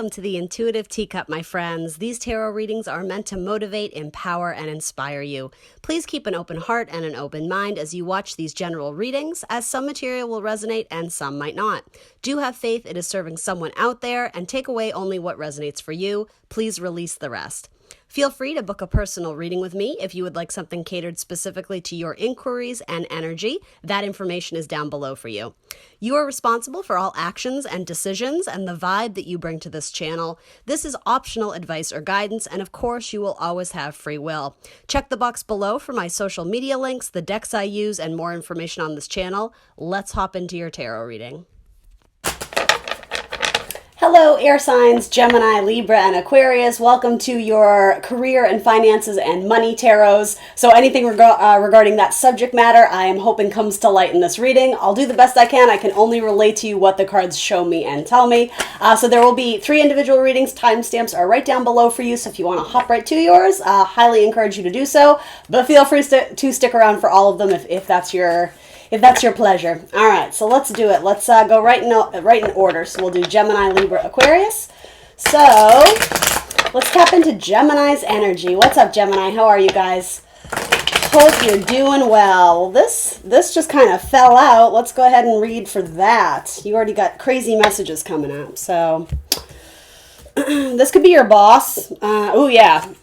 Welcome to the Intuitive Teacup, my friends. These tarot readings are meant to motivate, empower, and inspire you. Please keep an open heart and an open mind as you watch these general readings, as some material will resonate and some might not. Do have faith it is serving someone out there, and take away only what resonates for you. Please release the rest. Feel free to book a personal reading with me if you would like something catered specifically to your inquiries and energy. That information is down below for you. You are responsible for all actions and decisions and the vibe that you bring to this channel. This is optional advice or guidance, and of course, you will always have free will. Check the box below for my social media links, the decks I use, and more information on this channel. Let's hop into your tarot reading. Hello, air signs, Gemini, Libra, and Aquarius. Welcome to your career and finances and money tarots. So anything regarding that subject matter, I am hoping comes to light in this reading. I'll do the best I can. I can only relate to you what the cards show me and tell me. So there will be 3 individual readings. Timestamps are right down below for you. So if you want to hop right to yours, highly encourage you to do so. But feel free to stick around for all of them if that's your pleasure. All right, so let's do it. Let's go right in order. So we'll do Gemini, Libra, Aquarius. So let's tap into Gemini's energy. What's up, Gemini? How are you guys? Hope you're doing well. This just kind of fell out. Let's go ahead and read for that. You already got crazy messages coming up. So this could be your boss. Oh, yeah.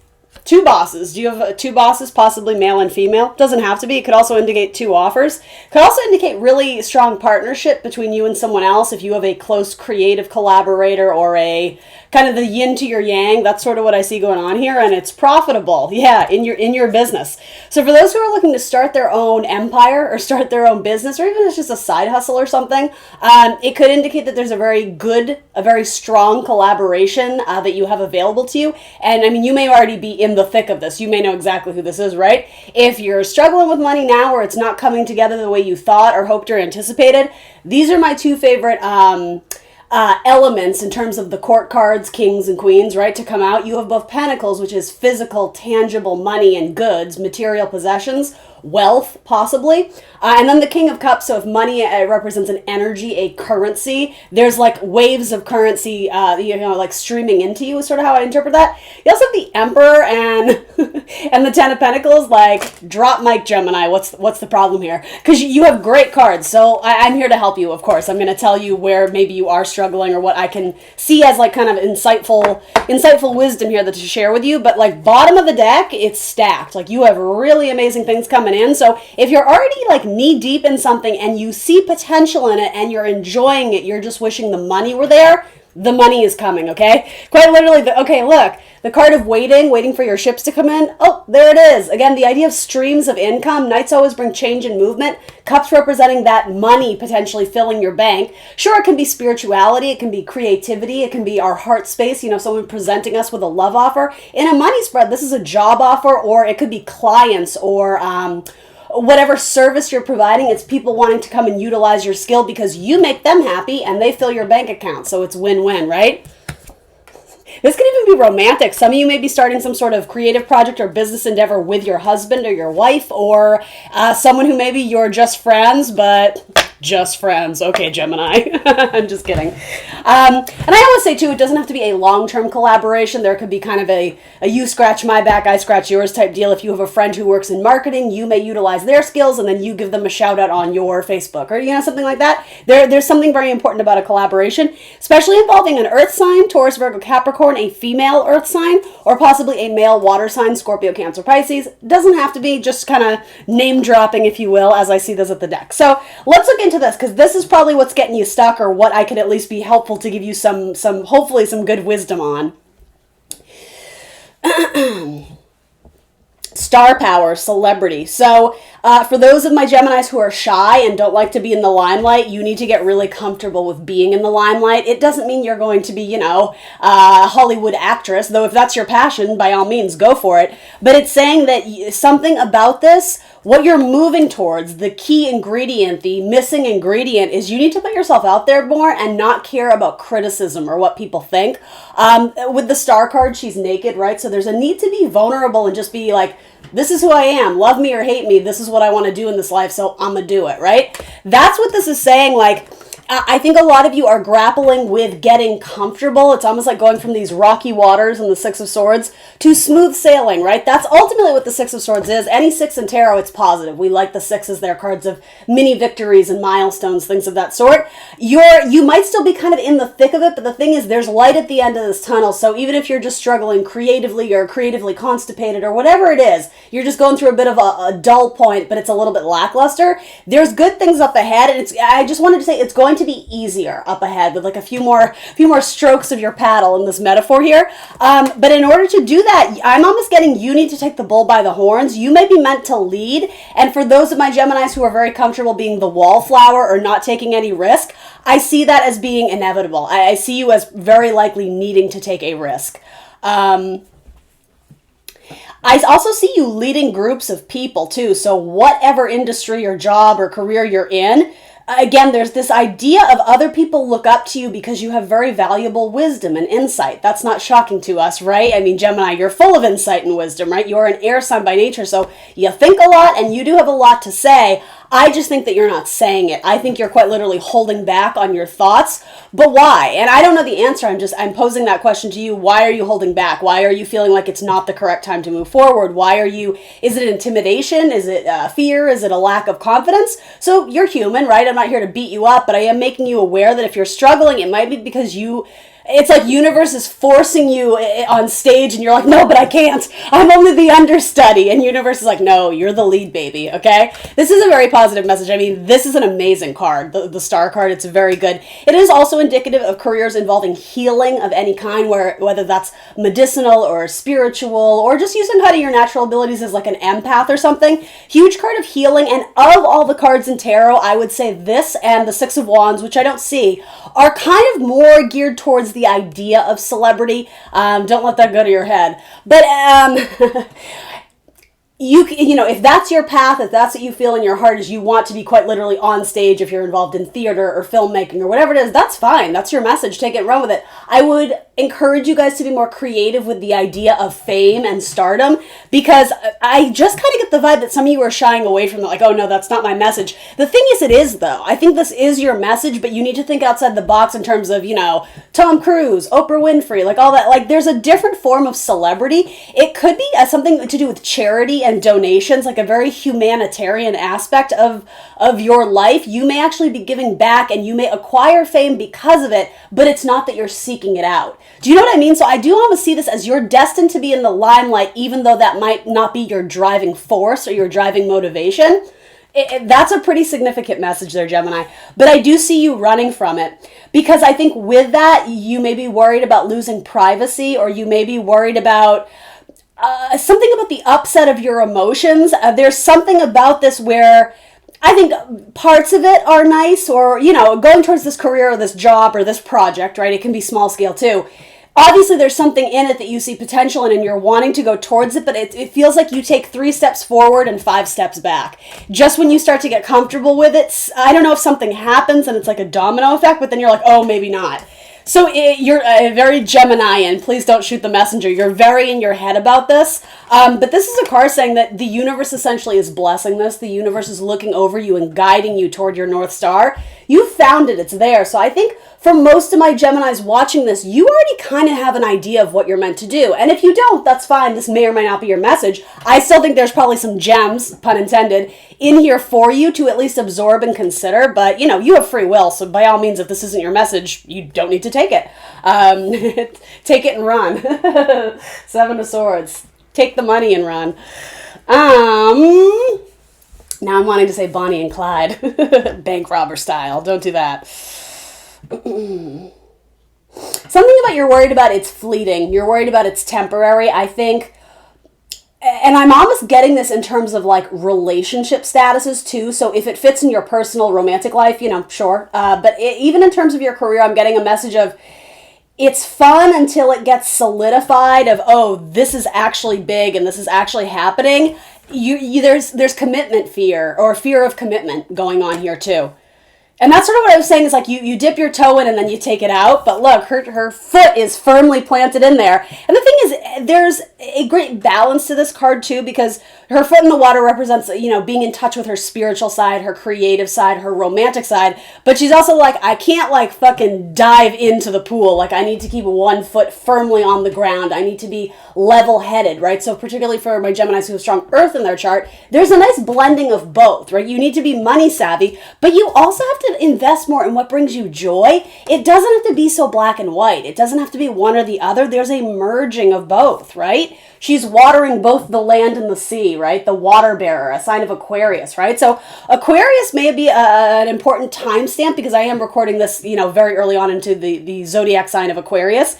2 bosses. Do you have 2 bosses, possibly male and female? Doesn't have to be. It could also indicate 2 offers. Could also indicate really strong partnership between you and someone else if you have a close creative collaborator or a kind of the yin to your yang. That's sort of what I see going on here, and it's profitable. Yeah, in your business. So for those who are looking to start their own empire or start their own business, or even if it's just a side hustle or something, it could indicate that there's a very strong collaboration that you have available to you. And I mean, you may already be in the thick of this. You may know exactly who this is, right? If you're struggling with money now, or it's not coming together the way you thought or hoped or anticipated, these are my 2 favorite elements in terms of the court cards, kings and queens, right, to come out. You have both Pentacles, which is physical, tangible money and goods, material possessions, wealth, possibly. And then the King of Cups, so if money represents an energy, a currency, there's like waves of currency, like streaming into you is sort of how I interpret that. You also have the Emperor and and the 10 of Pentacles, like, drop mic, Gemini. What's the problem here? Because you have great cards, so I'm here to help you, of course. I'm going to tell you where maybe you are struggling or what I can see as like kind of insightful wisdom here to share with you. But like bottom of the deck, it's stacked. Like you have really amazing things coming in. So if you're already like knee deep in something and you see potential in it and you're enjoying it, you're just wishing the money were there, the money is coming, okay? Quite literally, okay, look, the card of waiting for your ships to come in. Oh, there it is. Again, the idea of streams of income. Knights always bring change and movement. Cups representing that money potentially filling your bank. Sure, it can be spirituality. It can be creativity. It can be our heart space. Someone presenting us with a love offer. In a money spread, this is a job offer, or it could be clients or whatever service you're providing. It's people wanting to come and utilize your skill because you make them happy and they fill your bank account. So it's win-win, right? This can even be romantic. Some of you may be starting some sort of creative project or business endeavor with your husband or your wife, or someone who maybe you're just friends, but just friends. Okay, Gemini. I'm just kidding. And I always say, too, it doesn't have to be a long-term collaboration. There could be kind of a you scratch my back, I scratch yours type deal. If you have a friend who works in marketing, you may utilize their skills and then you give them a shout-out on your Facebook or, something like that. There's something very important about a collaboration, especially involving an earth sign, Taurus, Virgo, Capricorn, a female earth sign, or possibly a male water sign, Scorpio, Cancer, Pisces. Doesn't have to be, just kind of name dropping, if you will, as I see this at the deck. So let's look into this, because this is probably what's getting you stuck, or what I could at least be helpful to give you hopefully some good wisdom on. Star power, celebrity. So for those of my Geminis who are shy and don't like to be in the limelight, you need to get really comfortable with being in the limelight. It doesn't mean you're going to be, a Hollywood actress, though if that's your passion, by all means, go for it. But it's saying that something about this, what you're moving towards, the key ingredient, the missing ingredient, is you need to put yourself out there more and not care about criticism or what people think. With the star card, she's naked, right? So there's a need to be vulnerable and just be like, this is who I am. Love me or hate me. This is what I want to do in this life, so I'm going to do it, right? That's what this is saying. Like, I think a lot of you are grappling with getting comfortable. It's almost like going from these rocky waters and the Six of Swords to smooth sailing, right? That's ultimately what the Six of Swords is. Any six in tarot, it's positive. We like the sixes. They're cards of mini victories and milestones, things of that sort. You might still be kind of in the thick of it, but the thing is there's light at the end of this tunnel. So even if you're just struggling creatively or creatively constipated or whatever it is, you're just going through a bit of a dull point, but it's a little bit lackluster. There's good things up ahead, and I just wanted to say it's going to be easier up ahead with like a few more strokes of your paddle in this metaphor here. But in order to do that, I'm almost getting you need to take the bull by the horns. You may be meant to lead, and for those of my Geminis who are very comfortable being the wallflower or not taking any risk, I see that as being inevitable. I see you as very likely needing to take a risk. I also see you leading groups of people too. So whatever industry or job or career you're in, again, there's this idea of other people look up to you because you have very valuable wisdom and insight. That's not shocking to us, right? I mean, Gemini, you're full of insight and wisdom, right? You're an air sign by nature, so you think a lot and you do have a lot to say. I just think that you're not saying it. I think you're quite literally holding back on your thoughts. But why? And I don't know the answer. I'm posing that question to you. Why are you holding back? Why are you feeling like it's not the correct time to move forward? Is it intimidation? Is it fear? Is it a lack of confidence? So you're human, right? I'm not here to beat you up, but I am making you aware that if you're struggling, it might be because it's like universe is forcing you on stage and you're like, no, but I can't. I'm only the understudy. And universe is like, no, you're the lead, baby, okay? This is a very positive message. I mean, this is an amazing card, the star card. It's very good. It is also indicative of careers involving healing of any kind, whether that's medicinal or spiritual or just using kind of your natural abilities as like an empath or something. Huge card of healing. And of all the cards in tarot, I would say this and the Six of Wands, which I don't see, are kind of more geared towards the idea of celebrity. Don't let that go to your head. But you know, if that's your path, if that's what you feel in your heart is you want to be quite literally on stage, if you're involved in theater or filmmaking or whatever it is, that's fine. That's your message. Take it and run with it. I would encourage you guys to be more creative with the idea of fame and stardom, because I just kind of get the vibe that some of you are shying away from it, like, oh no, that's not my message. The thing is, it is though. I think this is your message, but you need to think outside the box in terms of, you know, Tom Cruise, Oprah Winfrey, like all that. Like there's a different form of celebrity. It could be something to do with charity and donations, like a very humanitarian aspect of your life. You may actually be giving back and you may acquire fame because of it, but it's not that you're seeking it out. Do you know what I mean? So I do almost see this as you're destined to be in the limelight, even though that might not be your driving force or your driving motivation. That's a pretty significant message there, Gemini. But I do see you running from it, because I think with that, you may be worried about losing privacy, or you may be worried about something about the upset of your emotions. There's something about this where I think parts of it are nice, or, you know, going towards this career or this job or this project, right? It can be small scale too. Obviously, there's something in it that you see potential in and you're wanting to go towards it, but it feels like you take 3 steps forward and 5 steps back. Just when you start to get comfortable with it, I don't know if something happens and it's like a domino effect, but then you're like, oh, maybe not. So you're very Geminian. Please don't shoot the messenger. You're very in your head about this. But this is a card saying that the universe essentially is blessing this. The universe is looking over you and guiding you toward your North Star. You found it. It's there. So I think for most of my Geminis watching this, you already kind of have an idea of what you're meant to do. And if you don't, that's fine. This may or may not be your message. I still think there's probably some gems, pun intended, in here for you to at least absorb and consider. But, you know, you have free will. So by all means, if this isn't your message, you don't need to take it. Take it and run. 7 of Swords. Take the money and run. Now I'm wanting to say Bonnie and Clyde. Bank robber style. Don't do that. Something about you're worried about it's fleeting. You're worried about it's temporary, I think. And I'm almost getting this in terms of like relationship statuses too. So if it fits in your personal romantic life, you know, sure. But even in terms of your career, I'm getting a message of it's fun until it gets solidified of, oh, this is actually big and this is actually happening. There's commitment fear or fear of commitment going on here too. And that's sort of what I was saying is like you dip your toe in and then you take it out. But look, her foot is firmly planted in there. And the thing is, there's a great balance to this card too, because her foot in the water represents, being in touch with her spiritual side, her creative side, her romantic side. But she's also like, I can't like fucking dive into the pool. Like I need to keep one foot firmly on the ground. I need to be level-headed, right? So particularly for my Geminis who have strong earth in their chart, there's a nice blending of both, right? You need to be money savvy, but you also have to invest more in what brings you joy. It doesn't have to be so black and white. It doesn't have to be one or the other. There's a merging of both, right? She's watering both the land and the sea, right? The water bearer, a sign of Aquarius, right? So Aquarius may be an important timestamp because I am recording this, very early on into the zodiac sign of Aquarius.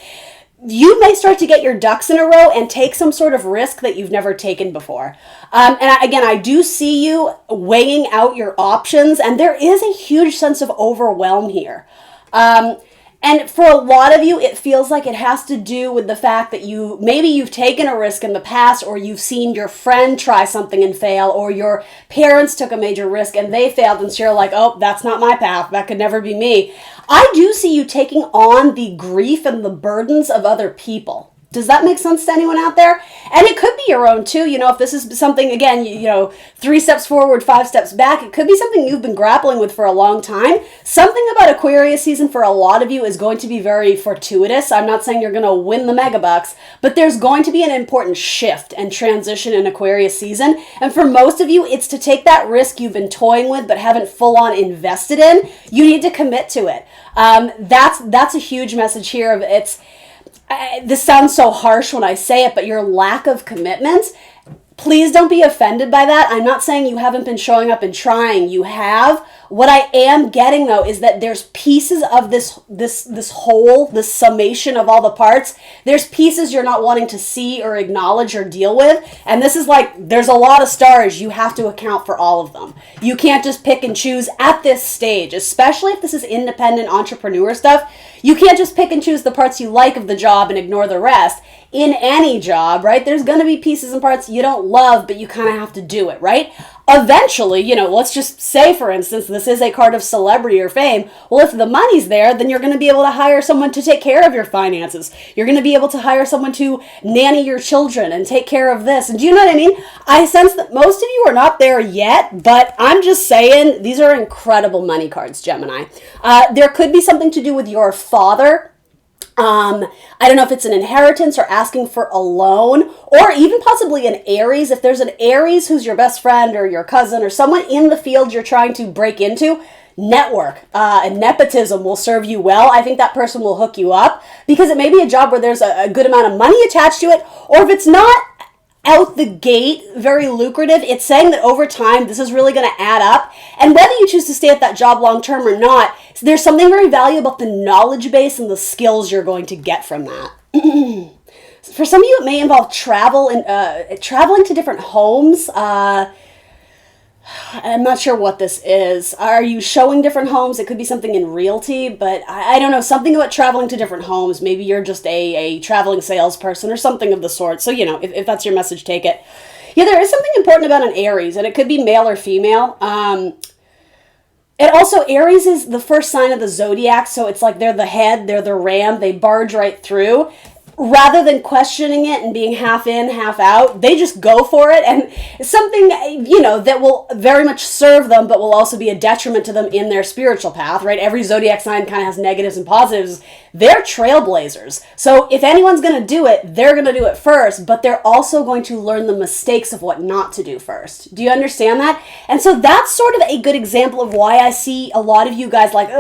You may start to get your ducks in a row and take some sort of risk that you've never taken before. Again, I do see you weighing out your options, and there is a huge sense of overwhelm here. And for a lot of you, it feels like it has to do with the fact that maybe you've taken a risk in the past, or you've seen your friend try something and fail, or your parents took a major risk and they failed, and so you're like, oh, that's not my path. That could never be me. I do see you taking on the grief and the burdens of other people. Does that make sense to anyone out there? And it could be your own too. If this is something, again, 3 steps forward, 5 steps back, it could be something you've been grappling with for a long time. Something about Aquarius season for a lot of you is going to be very fortuitous. I'm not saying you're going to win the megabucks, but there's going to be an important shift and transition in Aquarius season. And for most of you, it's to take that risk you've been toying with but haven't full on invested in. You need to commit to it. That's a huge message here. This sounds so harsh when I say it, but your lack of commitment, please don't be offended by that. I'm not saying you haven't been showing up and trying. You have. What I am getting, though, is that there's pieces of this whole, this summation of all the parts. There's pieces you're not wanting to see or acknowledge or deal with. And this is like, there's a lot of stars. You have to account for all of them. You can't just pick and choose at this stage, especially if this is independent entrepreneur stuff. You can't just pick and choose the parts you like of the job and ignore the rest. In any job, right, there's going to be pieces and parts you don't love, but you kind of have to do it, right? Eventually, let's just say, for instance, this is a card of celebrity or fame. Well, if the money's there, then you're going to be able to hire someone to take care of your finances. You're going to be able to hire someone to nanny your children and take care of this. And do you know what I mean? I sense that most of you are not there yet, but I'm just saying these are incredible money cards, Gemini. There could be something to do with your father. I don't know if it's an inheritance or asking for a loan, or even possibly an Aries. If there's an Aries who's your best friend or your cousin or someone in the field you're trying to break into, network and nepotism will serve you well. I think that person will hook you up because it may be a job where there's a good amount of money attached to it, or if it's not out the gate very lucrative, it's saying that over time this is really going to add up, and whether you choose to stay at that job long term or not, there's something very valuable about the knowledge base and the skills you're going to get from that. For some of you, it may involve travel and traveling to different homes. I'm not sure what this is. Are you showing different homes? It could be something in realty, but I don't know. Something about traveling to different homes. Maybe you're just a traveling salesperson or something of the sort. So, if that's your message, take it. Yeah, there is something important about an Aries, and it could be male or female. And also, Aries is the first sign of the zodiac, so it's like they're the head, they're the ram, they barge right through. Rather than questioning it and being half in, half out, they just go for it. And it's something, that will very much serve them, but will also be a detriment to them in their spiritual path, right? Every zodiac sign kind of has negatives and positives. They're trailblazers. So if anyone's going to do it, they're going to do it first, but they're also going to learn the mistakes of what not to do first. Do you understand that? And so that's sort of a good example of why I see a lot of you guys like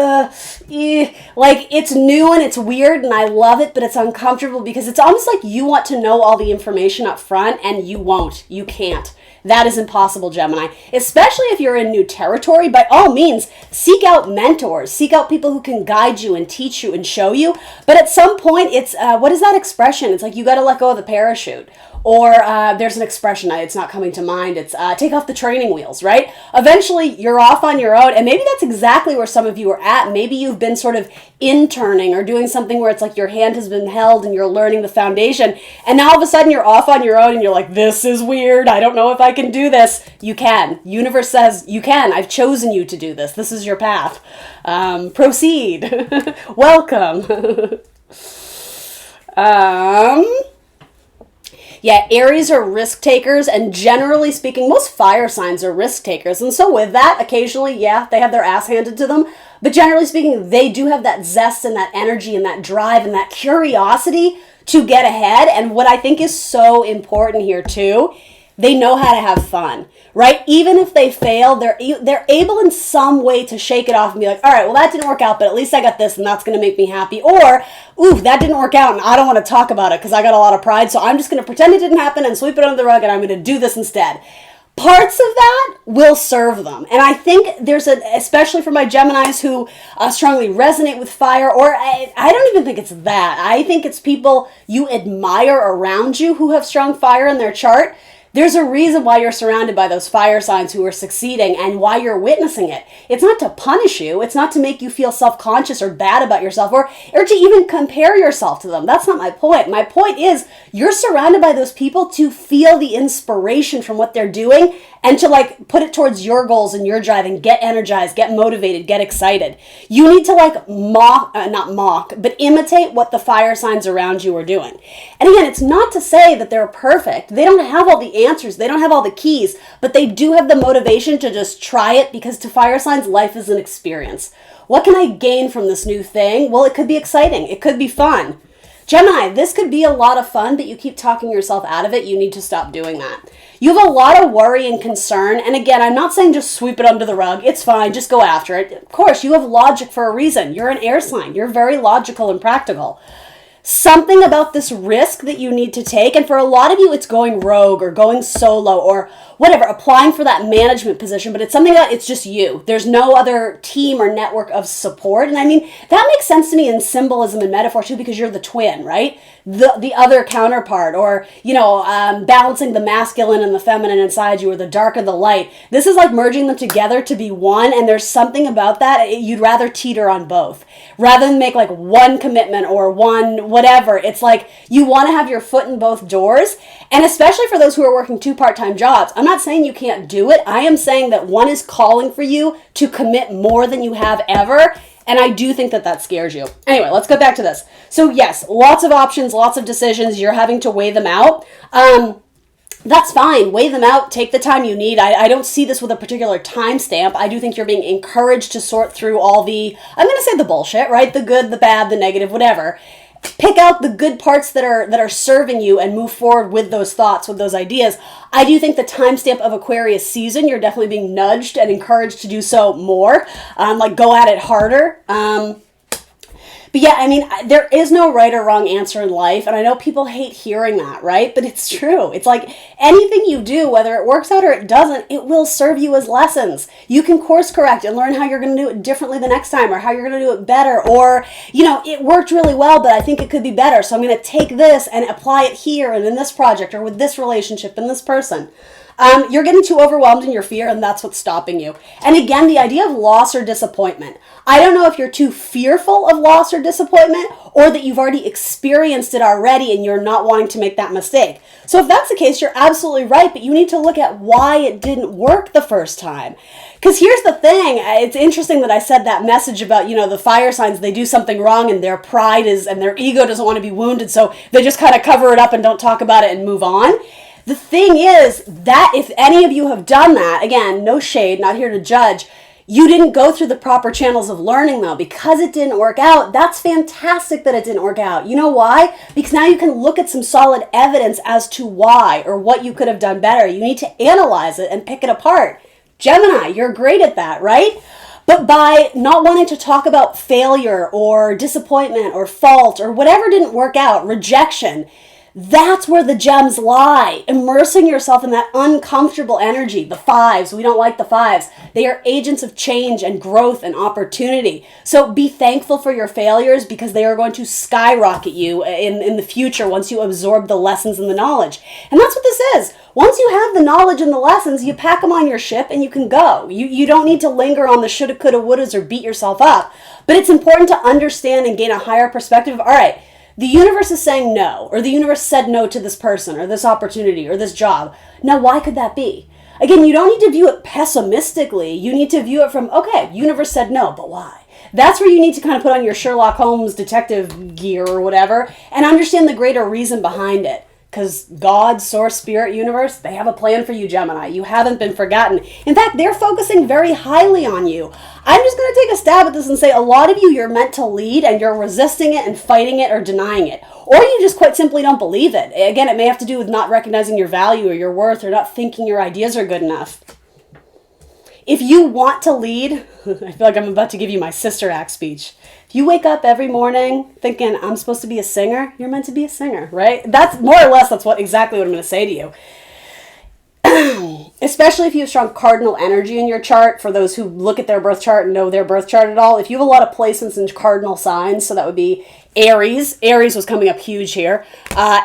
it's new and it's weird and I love it, but it's uncomfortable because it's almost like you want to know all the information up front and you won't. You can't. That is impossible, Gemini. Especially if you're in new territory, by all means, seek out mentors. Seek out people who can guide you and teach you and show you. But at some point, it's, what is that expression? It's like you got to let go of the parachute. Or there's an expression, it's not coming to mind, it's take off the training wheels, right? Eventually, you're off on your own, and maybe that's exactly where some of you are at. Maybe you've been sort of interning or doing something where it's like your hand has been held and you're learning the foundation, and now all of a sudden you're off on your own and you're like, this is weird, I don't know if I can do this. You can. Universe says you can. I've chosen you to do this. This is your path. Proceed. Welcome. Yeah, Aries are risk takers, and generally speaking, most fire signs are risk takers. And so with that, occasionally, yeah, they have their ass handed to them. But generally speaking, they do have that zest and that energy and that drive and that curiosity to get ahead. And what I think is so important here too, they know how to have fun, right? Even if they fail, they're able in some way to shake it off and be like, all right, well, that didn't work out, but at least I got this and that's going to make me happy. Or, ooh, that didn't work out and I don't want to talk about it because I got a lot of pride, so I'm just going to pretend it didn't happen and sweep it under the rug and I'm going to do this instead. Parts of that will serve them. And I think there's especially for my Geminis who strongly resonate with fire, or I don't even think it's that. I think it's people you admire around you who have strong fire in their chart. There's a reason why you're surrounded by those fire signs who are succeeding and why you're witnessing it. It's not to punish you. It's not to make you feel self-conscious or bad about yourself or to even compare yourself to them. That's not my point. My point is you're surrounded by those people to feel the inspiration from what they're doing and to like put it towards your goals and your drive and get energized, get motivated, get excited. You need to like not mock, but imitate what the fire signs around you are doing. And again, it's not to say that they're perfect. They don't have all the answers. They don't have all the keys, but they do have the motivation to just try it because to fire signs, life is an experience. What can I gain from this new thing? Well, it could be exciting. It could be fun. Gemini, this could be a lot of fun, but you keep talking yourself out of it. You need to stop doing that. You have a lot of worry and concern. And again, I'm not saying just sweep it under the rug. It's fine. Just go after it. Of course, you have logic for a reason. You're an air sign. You're very logical and practical. Something about this risk that you need to take, and for a lot of you, it's going rogue or going solo or whatever, applying for that management position, but it's something that it's just you. There's no other team or network of support. And I mean, that makes sense to me in symbolism and metaphor too, because you're the twin, right? The other counterpart, or, balancing the masculine and the feminine inside you, or the dark and the light. This is like merging them together to be one, and there's something about that. You'd rather teeter on both. Rather than make like one commitment or one whatever, it's like you want to have your foot in both doors. And especially for those who are working 2 part-time jobs, I'm not saying you can't do it. I am saying that one is calling for you to commit more than you have ever. And I do think that scares you. Anyway, let's go back to this. So yes, lots of options, lots of decisions. You're having to weigh them out. That's fine. Weigh them out. Take the time you need. I don't see this with a particular timestamp. I do think you're being encouraged to sort through all I'm going to say the bullshit, right? The good, the bad, the negative, whatever. Pick out the good parts that are serving you and move forward with those thoughts, with those ideas. I do think the timestamp of Aquarius season, you're definitely being nudged and encouraged to do so more. Go at it harder. But yeah, I mean, there is no right or wrong answer in life. And I know people hate hearing that, right? But it's true. It's like anything you do, whether it works out or it doesn't, it will serve you as lessons. You can course correct and learn how you're going to do it differently the next time, or how you're going to do it better. Or, it worked really well, but I think it could be better. So I'm going to take this and apply it here and in this project or with this relationship and this person. You're getting too overwhelmed in your fear, and that's what's stopping you. And again, the idea of loss or disappointment. I don't know if you're too fearful of loss or disappointment, or that you've already experienced it already and you're not wanting to make that mistake. So if that's the case, you're absolutely right, but you need to look at why it didn't work the first time. Because here's the thing, it's interesting that I said that message about, the fire signs, they do something wrong and their pride and their ego doesn't want to be wounded, so they just kind of cover it up and don't talk about it and move on. The thing is that if any of you have done that, again, no shade, not here to judge, you didn't go through the proper channels of learning though. Because it didn't work out, that's fantastic that it didn't work out. You know why? Because now you can look at some solid evidence as to why or what you could have done better. You need to analyze it and pick it apart. Gemini, you're great at that, right? But by not wanting to talk about failure or disappointment or fault or whatever didn't work out, rejection, That's where the gems lie. Immersing yourself in that uncomfortable energy. The fives, we don't like the fives. They are agents of change and growth and opportunity. So be thankful for your failures because they are going to skyrocket you in the future once you absorb the lessons and the knowledge. And that's what this is. Once you have the knowledge and the lessons, you pack them on your ship and you can go. You don't need to linger on the shoulda, coulda, wouldas or beat yourself up. But it's important to understand and gain a higher perspective of, all right, the universe is saying no, or the universe said no to this person, or this opportunity, or this job. Now, why could that be? Again, you don't need to view it pessimistically. You need to view it from, okay, universe said no, but why? That's where you need to kind of put on your Sherlock Holmes detective gear or whatever, and understand the greater reason behind it. Because God, source, spirit, universe, they have a plan for you, Gemini. You haven't been forgotten. In fact, they're focusing very highly on you. I'm just going to take a stab at this and say a lot of you, you're meant to lead and you're resisting it and fighting it or denying it. Or you just quite simply don't believe it. Again, it may have to do with not recognizing your value or your worth or not thinking your ideas are good enough. If you want to lead, I feel like I'm about to give you my Sister Act speech. If you wake up every morning thinking, I'm supposed to be a singer, you're meant to be a singer, right? That's more or less, that's exactly what I'm going to say to you. Especially if you have strong cardinal energy in your chart, for those who look at their birth chart and know their birth chart at all. If you have a lot of placements in cardinal signs, so that would be Aries. Aries was coming up huge here.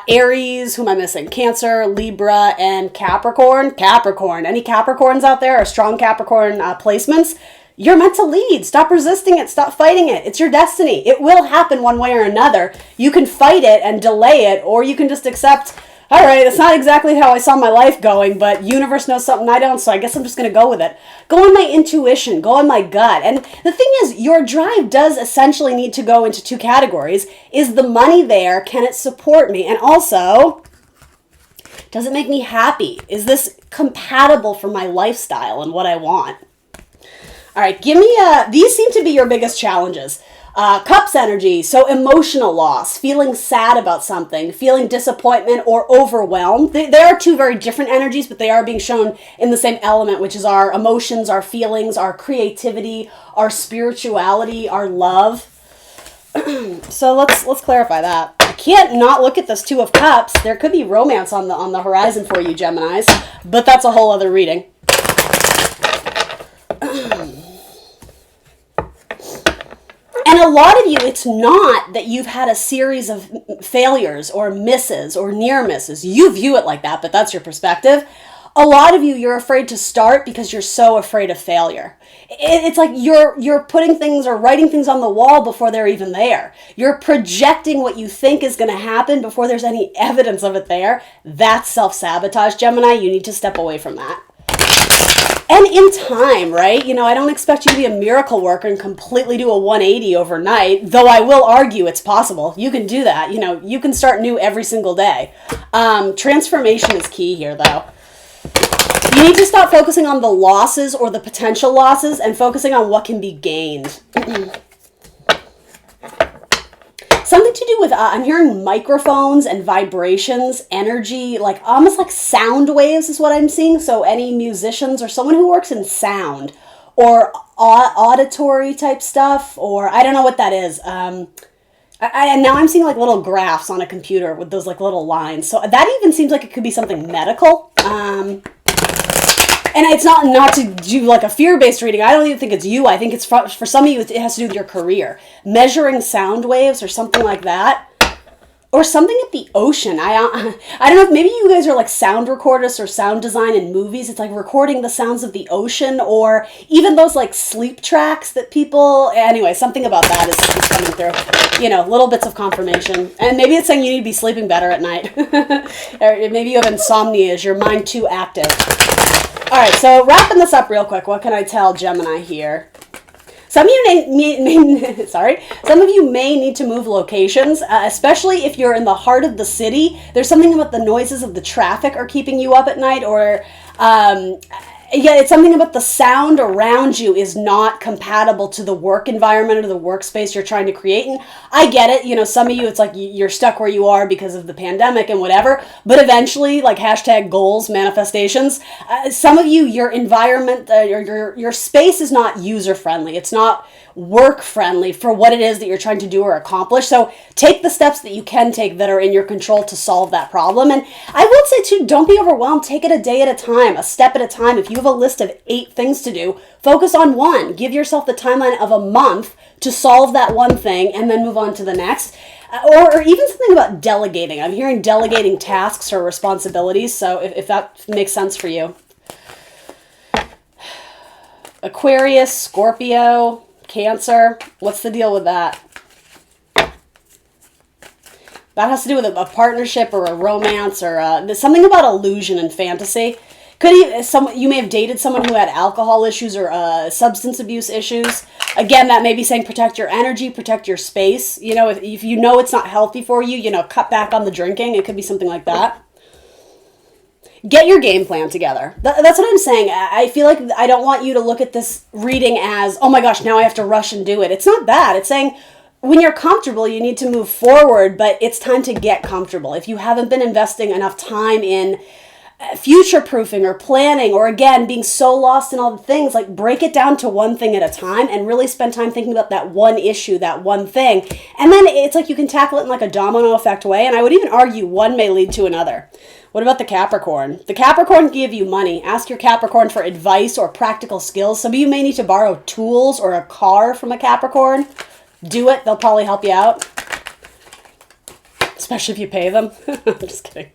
Aries, who am I missing? Cancer, Libra, and Capricorn. Capricorn. Any Capricorns out there or strong Capricorn placements? You're meant to lead. Stop resisting it. Stop fighting it. It's your destiny. It will happen one way or another. You can fight it and delay it, or you can just accept, all right, it's not exactly how I saw my life going, but universe knows something I don't, so I guess I'm just going to go with it. Go on my intuition. Go on my gut. And the thing is, your drive does essentially need to go into two categories. Is the money there? Can it support me? And also, does it make me happy? Is this compatible for my lifestyle and what I want? All right, give me these seem to be your biggest challenges. Cups energy, so emotional loss, feeling sad about something, feeling disappointment or overwhelmed. They are two very different energies, but they are being shown in the same element, which is our emotions, our feelings, our creativity, our spirituality, our love. So let's clarify that. I can't not look at this Two of Cups. There could be romance on the horizon for you, Geminis, but that's a whole other reading. And a lot of you, it's not that you've had a series of failures or misses or near misses. You view it like that, but that's your perspective. A lot of you, you're afraid to start because you're so afraid of failure. It's like you're putting things or writing things on the wall before they're even there. You're projecting what you think is going to happen before there's any evidence of it there. That's self-sabotage, Gemini. You need to step away from that. And in time, right? I don't expect you to be a miracle worker and completely do a 180 overnight, though I will argue it's possible. You can do that. You can start new every single day. Transformation is key here, though. You need to stop focusing on the losses or the potential losses and focusing on what can be gained. Something to do with, I'm hearing microphones and vibrations, energy, like almost like sound waves is what I'm seeing. So any musicians or someone who works in sound or auditory type stuff, or I don't know what that is. And now I'm seeing like little graphs on a computer with those like little lines. So that even seems like it could be something medical. And it's not to do like a fear-based reading. I don't even think it's you. I think it's for some of you, it has to do with your career. Measuring sound waves or something like that. Or something at the ocean. I don't know if maybe you guys are like sound recordists or sound design in movies. It's like recording the sounds of the ocean, or even those like sleep tracks that people, anyway, something about that is coming through. Little bits of confirmation. And maybe it's saying you need to be sleeping better at night. Or maybe you have insomnia. Is your mind too active? All right, so wrapping this up real quick, what can I tell Gemini here? Some of you some of you may need to move locations, especially if you're in the heart of the city. There's something about the noises of the traffic are keeping you up at night, or it's something about the sound around you is not compatible to the work environment or the workspace you're trying to create. And I get it. Some of you, it's like you're stuck where you are because of the pandemic and whatever, but eventually, like hashtag goals, manifestations, some of you, your environment, your space is not user-friendly. It's not work friendly for what it is that you're trying to do or accomplish. So take the steps that you can take that are in your control to solve that problem. And I will say too, don't be overwhelmed. Take it a day at a time, a step at a time. If you have a list of 8 things to do, focus on one. Give yourself the timeline of a month to solve that one thing and then move on to the next. Or even something about delegating. I'm hearing delegating tasks or responsibilities. So if that makes sense for you. Aquarius, Scorpio, Cancer. What's the deal with that? That has to do with a partnership or a romance or something about illusion and fantasy. You may have dated someone who had alcohol issues or substance abuse issues. Again, that may be saying protect your energy, protect your space. You know, if you know it's not healthy for you, you know, cut back on the drinking. It could be something like that. Get your game plan together. That's what I'm saying. I feel like I don't want you to look at this reading as, oh my gosh, now I have to rush and do it. It's not that. It's saying when you're comfortable, you need to move forward, but it's time to get comfortable. If you haven't been investing enough time in future-proofing or planning, or again, being so lost in all the things, like break it down to one thing at a time and really spend time thinking about that one issue, that one thing. And then it's like you can tackle it in like a domino effect way. And I would even argue one may lead to another. What about the Capricorn? The Capricorn can give you money. Ask your Capricorn for advice or practical skills. Some of you may need to borrow tools or a car from a Capricorn. Do it. They'll probably help you out. Especially if you pay them. I'm just kidding.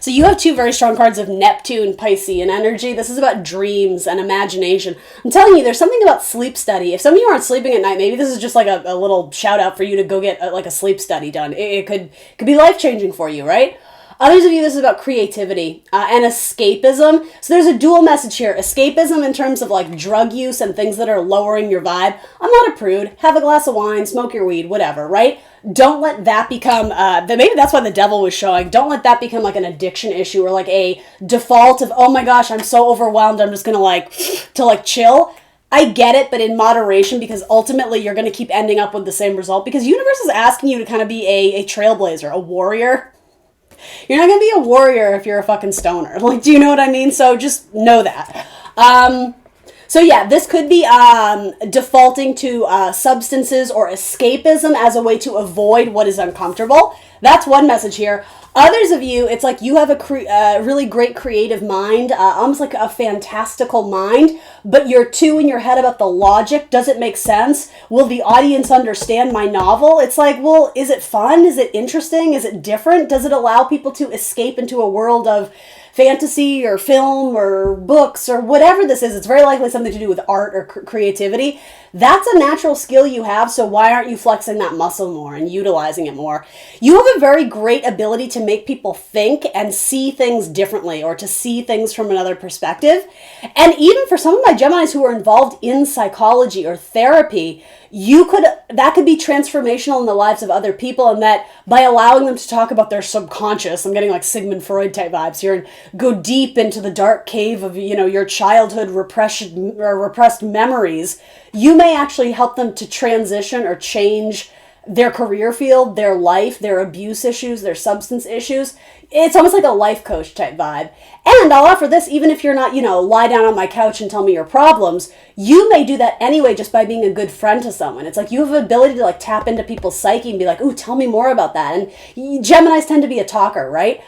So you have 2 very strong cards of Neptune, Piscean energy. This is about dreams and imagination. I'm telling you, there's something about sleep study. If some of you aren't sleeping at night, maybe this is just like a little shout out for you to go get like a sleep study done. It could be life-changing for you, right? Others of you, this is about creativity and escapism. So there's a dual message here. Escapism in terms of like drug use and things that are lowering your vibe. I'm not a prude. Have a glass of wine, smoke your weed, whatever, right? Don't let that become, maybe that's why the devil was showing. Don't let that become like an addiction issue or like a default of, oh my gosh, I'm so overwhelmed, I'm just going to chill. I get it, but in moderation, because ultimately you're going to keep ending up with the same result, because universe is asking you to kind of be a trailblazer, a warrior. You're not going to be a warrior if you're a fucking stoner. Like, do you know what I mean? So just know that. So yeah, this could be defaulting to substances or escapism as a way to avoid what is uncomfortable. That's one message here. Others of you, it's like you have a really great creative mind, almost like a fantastical mind, but you're too in your head about the logic. Does it make sense? Will the audience understand my novel? It's like, well, is it fun? Is it interesting? Is it different? Does it allow people to escape into a world of fantasy or film or books or whatever this is? It's very likely something to do with art or creativity. That's a natural skill you have, so why aren't you flexing that muscle more and utilizing it more? You have a very great ability to make people think and see things differently, or to see things from another perspective. And even for some of my Geminis who are involved in psychology or therapy, that could be transformational in the lives of other people, and that by allowing them to talk about their subconscious, I'm getting like Sigmund Freud type vibes here, and go deep into the dark cave of, your childhood repressed memories, you may actually help them to transition or change their career field, their life, their abuse issues, their substance issues. It's almost like a life coach type vibe. And I'll offer this, even if you're not, lie down on my couch and tell me your problems, you may do that anyway just by being a good friend to someone. It's like you have the ability to like tap into people's psyche and be like, ooh, tell me more about that. And Geminis tend to be a talker, right?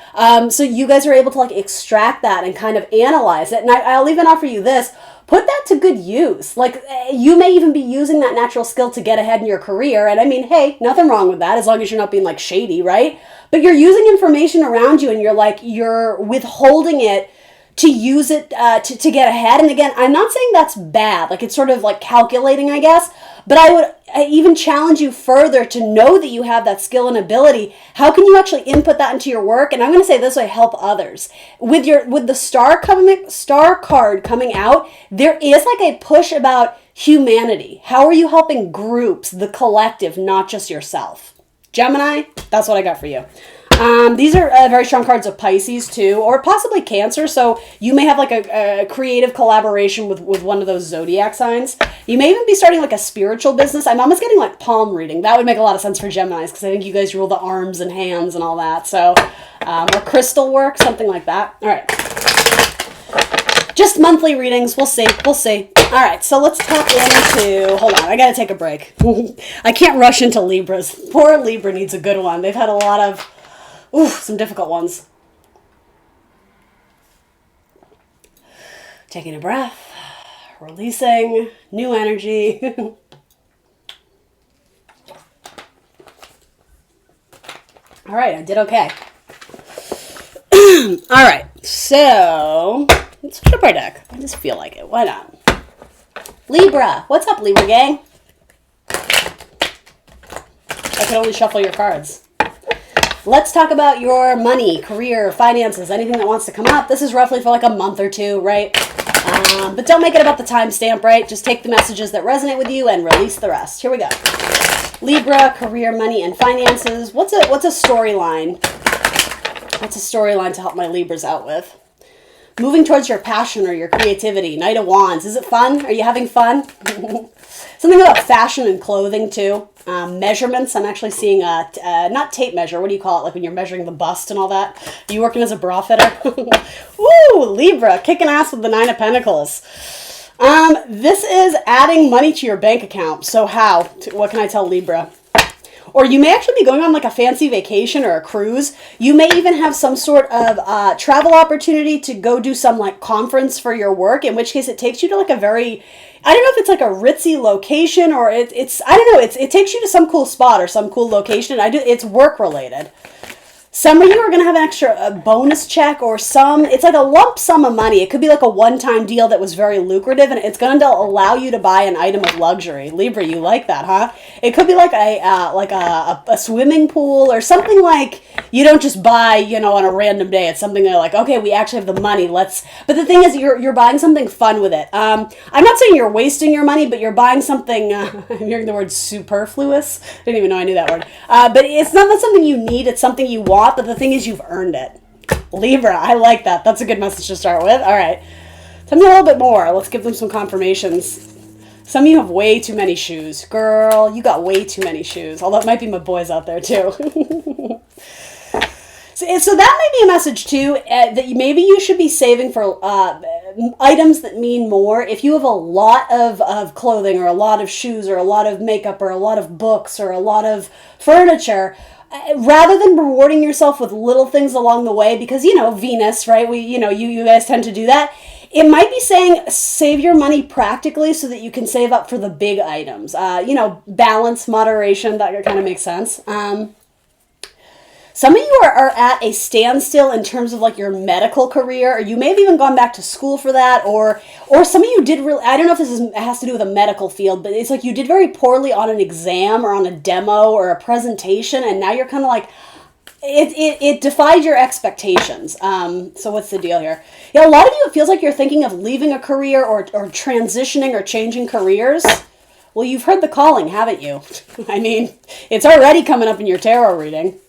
So you guys are able to like extract that and kind of analyze it. And I'll even offer you this. Put that to good use. Like, you may even be using that natural skill to get ahead in your career. And I mean, hey, nothing wrong with that as long as you're not being like shady, right? But you're using information around you and you're withholding it to use it to get ahead. And again, I'm not saying that's bad. Like, it's sort of like calculating, I guess. But I would even challenge you further to know that you have that skill and ability. How can you actually input that into your work? And I'm going to say this way, help others. With the star card coming out, there is like a push about humanity. How are you helping groups, the collective, not just yourself? Gemini, that's what I got for you. These are very strong cards of Pisces too, or possibly Cancer. So you may have like a creative collaboration with one of those zodiac signs. You may even be starting like a spiritual business. I'm almost getting like palm reading. That would make a lot of sense for Geminis because I think you guys rule the arms and hands and all that. So, or crystal work, something like that. All right. Just monthly readings. We'll see. We'll see. All right, so let's tap into, hold on, I got to take a break. I can't rush into Libras. Poor Libra needs a good one. They've had a lot of, some difficult ones. Taking a breath, releasing, new energy. All right, I did okay. All right, so let's switch up our deck. I just feel like it. Why not? Libra. What's up, Libra gang? I can only shuffle your cards. Let's talk about your money, career, finances, anything that wants to come up. This is roughly for like a month or two, right? But don't make it about the timestamp, right? Just take the messages that resonate with you and release the rest. Here we go. Libra, career, money, and finances. What's a storyline? What's a storyline to help my Libras out with? Moving towards your passion or your creativity. Knight of Wands. Is it fun? Are you having fun? Something about fashion and clothing, too. Measurements. I'm actually seeing not tape measure. What do you call it? Like when you're measuring the bust and all that. Are you working as a bra fitter? Woo! Libra. Kicking ass with the 9 of Pentacles. This is adding money to your bank account. So how? What can I tell Libra? Or you may actually be going on like a fancy vacation or a cruise. You may even have some sort of travel opportunity to go do some like conference for your work, in which case it takes you to like a very, I don't know if it's like a ritzy location or it's I don't know, it takes you to some cool spot or some cool location. It's work related. Some of you are going to have an extra bonus check or it's like a lump sum of money. It could be like a one-time deal that was very lucrative, and it's going to allow you to buy an item of luxury. Libra, you like that, huh? It could be like a swimming pool or something like you don't just buy, on a random day. It's something they're like, okay, we actually have the money. But the thing is, you're buying something fun with it. I'm not saying you're wasting your money, but you're buying something, I'm hearing the word superfluous. I didn't even know I knew that word. But it's not something you need. It's something you want. But the thing is, you've earned it. Libra, I like that. That's a good message to start with. All right. Tell me a little bit more. Let's give them some confirmations. Some of you have way too many shoes. Girl, you got way too many shoes. Although it might be my boys out there, too. So that may be a message, too, that maybe you should be saving for items that mean more. If you have a lot of clothing or a lot of shoes or a lot of makeup or a lot of books or a lot of furniture, rather than rewarding yourself with little things along the way, because, Venus, right? You guys tend to do that. It might be saying save your money practically so that you can save up for the big items. Balance, moderation, that kind of makes sense. Some of you are at a standstill in terms of like your medical career, or you may have even gone back to school for that, or some of you did really, I don't know if has to do with a medical field, but it's like you did very poorly on an exam or on a demo or a presentation, and now you're kind of like, it defied your expectations. So what's the deal here? Yeah, a lot of you, it feels like you're thinking of leaving a career or transitioning or changing careers. Well, you've heard the calling, haven't you? I mean, it's already coming up in your tarot reading.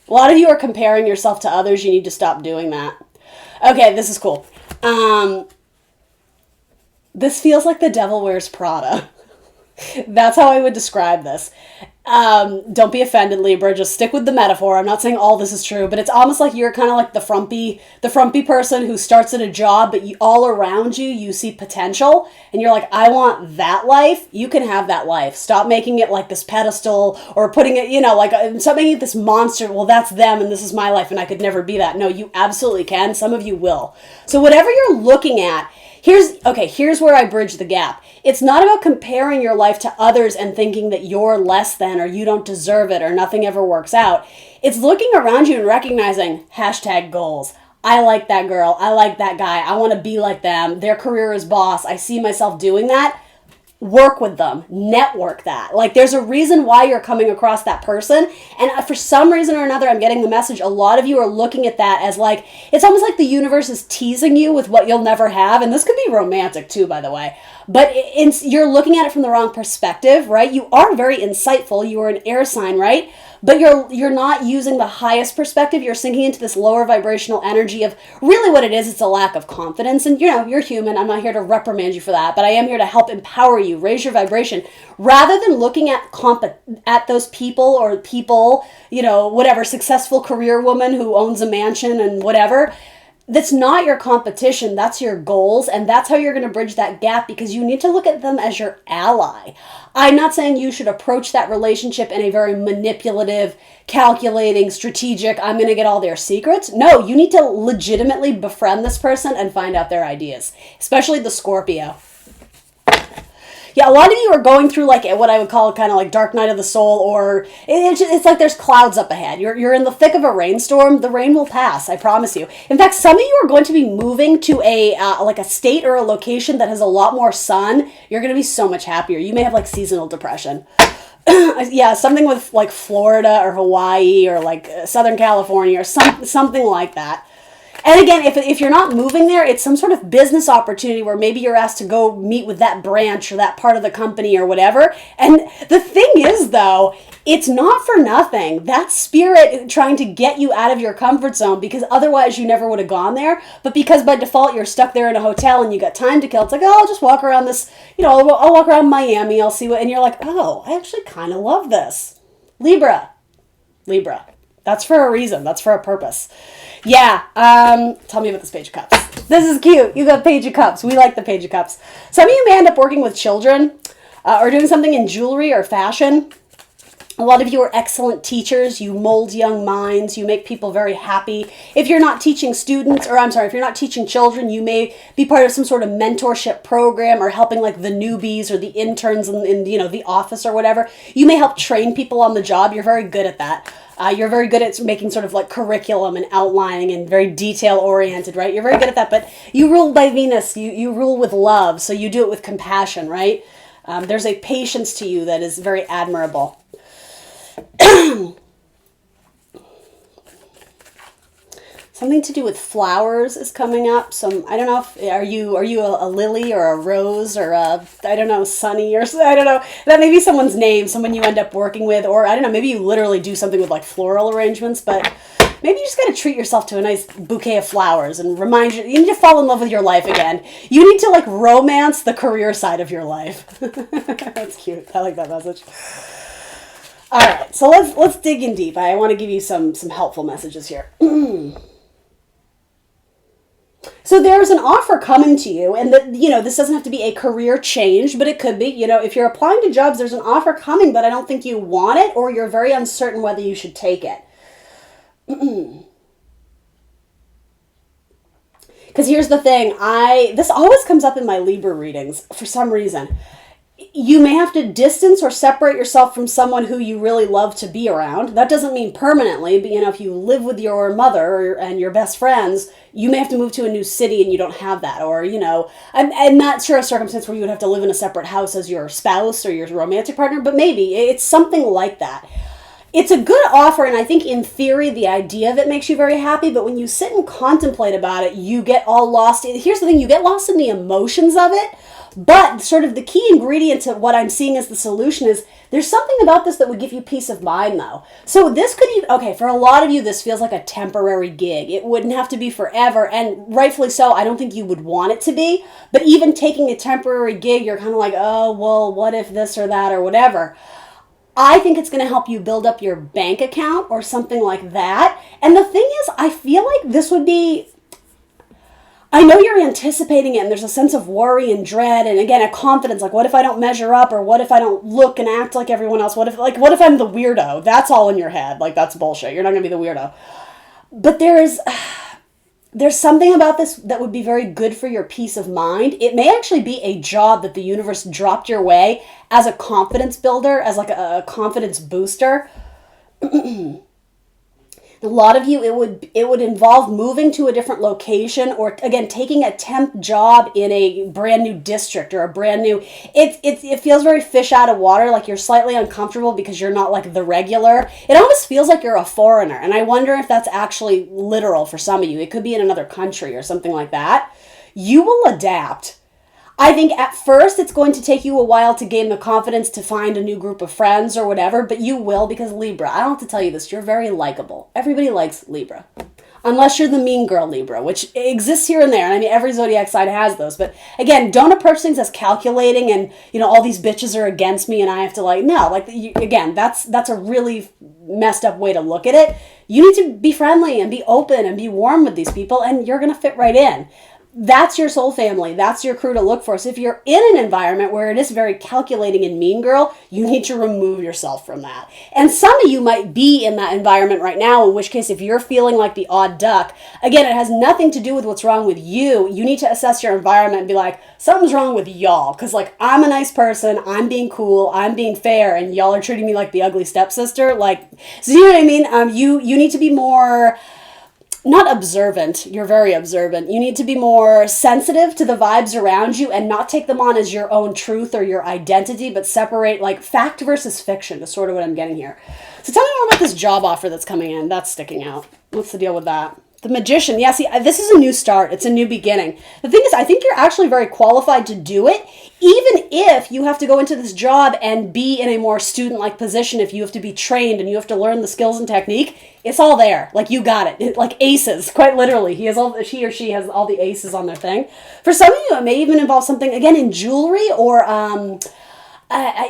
A lot of you are comparing yourself to others. You need to stop doing that. Okay, this is cool. This feels like the Devil Wears Prada. That's how I would describe this. Don't be offended, Libra. Just stick with the metaphor. I'm not saying all this is true, but it's almost like you're kind of like the frumpy person who starts at a job, but all around you see potential, and you're like, I want that life. You can have that life. Stop making it like this pedestal or putting it, stop making it this monster. Well, that's them, and this is my life, and I could never be that. No, you absolutely can. Some of you will. So whatever you're looking at, here's where I bridge the gap. It's not about comparing your life to others and thinking that you're less than or you don't deserve it or nothing ever works out. It's looking around you and recognizing #goals. I like that girl. I like that guy. I want to be like them. Their career is boss. I see myself doing that. Work with them. Network that. Like, there's a reason why you're coming across that person. And for some reason or another, I'm getting the message. A lot of you are looking at that as like, it's almost like the universe is teasing you with what you'll never have. And this could be romantic too, by the way. But you're looking at it from the wrong perspective, right? You are very insightful. You are an air sign, right? But you're not using the highest perspective. You're sinking into this lower vibrational energy of really what it is. It's a lack of confidence. And you're human. I'm not here to reprimand you for that, but I am here to help empower you, raise your vibration, rather than looking at those people, whatever, successful career woman who owns a mansion and whatever. That's not your competition, that's your goals, and that's how you're going to bridge that gap, because you need to look at them as your ally. I'm not saying you should approach that relationship in a very manipulative, calculating, strategic, I'm going to get all their secrets. No, you need to legitimately befriend this person and find out their ideas, especially the Scorpio. Yeah, a lot of you are going through like what I would call kind of like dark night of the soul, or it's like there's clouds up ahead. You're in the thick of a rainstorm. The rain will pass, I promise you. In fact, some of you are going to be moving to a like a state or a location that has a lot more sun. You're going to be so much happier. You may have like seasonal depression. Yeah, something with like Florida or Hawaii or like Southern California or something like that. And again, if you're not moving there, it's some sort of business opportunity where maybe you're asked to go meet with that branch or that part of the company or whatever. And the thing is, though, it's not for nothing. That's spirit trying to get you out of your comfort zone, because otherwise you never would have gone there. But because by default you're stuck there in a hotel and you got time to kill, it's like, oh, I'll just walk around this, I'll walk around Miami, I'll see what, and you're like, oh, I actually kind of love this. Libra. That's for a reason. That's for a purpose. Yeah, tell me about this Page of Cups. This is cute. You got Page of Cups. We like the Page of Cups. Some of you may end up working with children or doing something in jewelry or fashion. A lot of you are excellent teachers. You mold young minds. You make people very happy. If you're not teaching students, if you're not teaching children, you may be part of some sort of mentorship program or helping like the newbies or the interns in the office or whatever. You may help train people on the job. You're very good at that. You're very good at making sort of like curriculum and outlining and very detail oriented, right? You're very good at that, but you rule by Venus. You rule with love, so you do it with compassion, right? There's a patience to you that is very admirable. Something to do with flowers is coming up. I don't know if are you a lily or a rose or Sunny, or I don't know. That may be someone's name, someone you end up working with, or I don't know, maybe you literally do something with like floral arrangements, but maybe you just got to treat yourself to a nice bouquet of flowers and you need to fall in love with your life again. You need to like romance the career side of your life. That's cute. I like that message. All right, so let's dig in deep. I want to give you some helpful messages here. So there's an offer coming to you, and this doesn't have to be a career change, but it could be, if you're applying to jobs, there's an offer coming, but I don't think you want it, or you're very uncertain whether you should take it. Because here's the thing, this always comes up in my Libra readings for some reason. You may have to distance or separate yourself from someone who you really love to be around. That doesn't mean permanently, but if you live with your mother and your best friends, you may have to move to a new city and you don't have that. Or, I'm not sure a circumstance where you would have to live in a separate house as your spouse or your romantic partner, but maybe it's something like that. It's a good offer, and I think in theory the idea of it makes you very happy, but when you sit and contemplate about it, you get all lost. Here's the thing, you get lost in the emotions of it. But sort of the key ingredient to what I'm seeing as the solution is there's something about this that would give you peace of mind, though. So this could even, for a lot of you, this feels like a temporary gig. It wouldn't have to be forever, and rightfully so. I don't think you would want it to be. But even taking a temporary gig, you're kind of like, oh, well, what if this or that or whatever. I think it's going to help you build up your bank account or something like that. And the thing is, I feel like this would be... I know you're anticipating it, and there's a sense of worry and dread, and again, a confidence, like, what if I don't measure up, or what if I don't look and act like everyone else? What if I'm the weirdo? That's all in your head. Like, that's bullshit. You're not going to be the weirdo. But there's something about this that would be very good for your peace of mind. It may actually be a job that the universe dropped your way as a confidence builder, as like a confidence booster. A lot of you, it would involve moving to a different location, or again, taking a temp job in a brand new district or a brand new, it feels very fish out of water, like you're slightly uncomfortable because you're not like the regular. It almost feels like you're a foreigner, and I wonder if that's actually literal for some of you. It could be in another country or something like that. You will adapt. I think at first it's going to take you a while to gain the confidence to find a new group of friends or whatever, but you will, because Libra, I don't have to tell you this, you're very likable. Everybody likes Libra. unless you're the mean girl Libra, which exists here and there. And I mean, every zodiac sign has those. But again, don't approach things as calculating and, all these bitches are against me and I have to again, that's a really messed up way to look at it. You need to be friendly and be open and be warm with these people, and you're going to fit right in. That's your soul family. That's your crew to look for. So if you're in an environment where it is very calculating and mean girl, you need to remove yourself from that. And some of you might be in that environment right now, in which case if you're feeling like the odd duck, again, it has nothing to do with what's wrong with you. You need to assess your environment and be like, something's wrong with y'all. Because I'm a nice person, I'm being cool, I'm being fair, and y'all are treating me like the ugly stepsister. So you know what I mean? You need to be more... not observant, you're very observant. You need to be more sensitive to the vibes around you and not take them on as your own truth or your identity, but separate fact versus fiction is sort of what I'm getting here. So tell me more about this job offer that's coming in. That's sticking out. What's the deal with that? The Magician. Yeah, see, this is a new start. It's a new beginning. The thing is, I think you're actually very qualified to do it, even if you have to go into this job and be in a more student-like position, if you have to be trained and you have to learn the skills and technique, it's all there. You got it. Like aces, quite literally. He or she has all the aces on their thing. For some of you, it may even involve something, again, in jewelry or...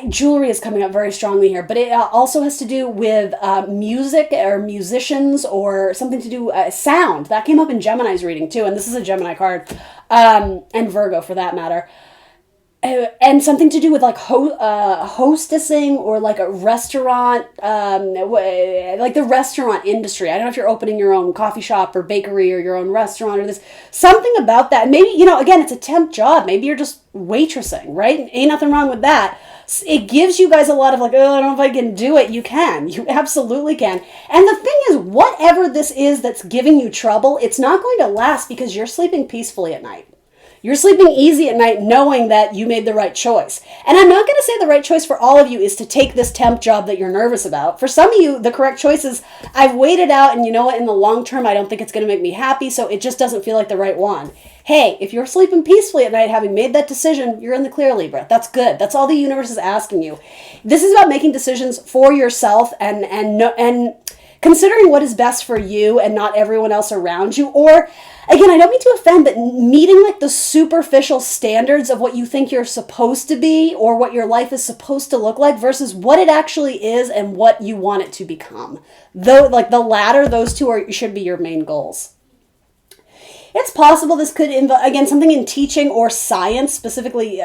jewelry is coming up very strongly here, but it also has to do with music or musicians or something to do sound. That came up in Gemini's reading too, and this is a Gemini card, and Virgo for that matter. And something to do with hostessing or a restaurant, the restaurant industry. I don't know if you're opening your own coffee shop or bakery or your own restaurant or this, something about that. Maybe, again, it's a temp job. Maybe you're just waitressing, right? Ain't nothing wrong with that. It gives you guys a lot of I don't know if I can do it. You can. You absolutely can. And the thing is, whatever this is that's giving you trouble, it's not going to last because you're sleeping peacefully at night. You're sleeping easy at night knowing that you made the right choice. And I'm not going to say the right choice for all of you is to take this temp job that you're nervous about. For some of you, the correct choice is, I've waited out and you know what, in the long term, I don't think it's going to make me happy, so it just doesn't feel like the right one. Hey, if you're sleeping peacefully at night, having made that decision, you're in the clear, Libra. That's good. That's all the universe is asking you. This is about making decisions for yourself and considering what is best for you and not everyone else around you. Or, again, I don't mean to offend, but meeting the superficial standards of what you think you're supposed to be or what your life is supposed to look like versus what it actually is and what you want it to become. Though, the latter, those two should be your main goals. It's possible this could involve, again, something in teaching or science, specifically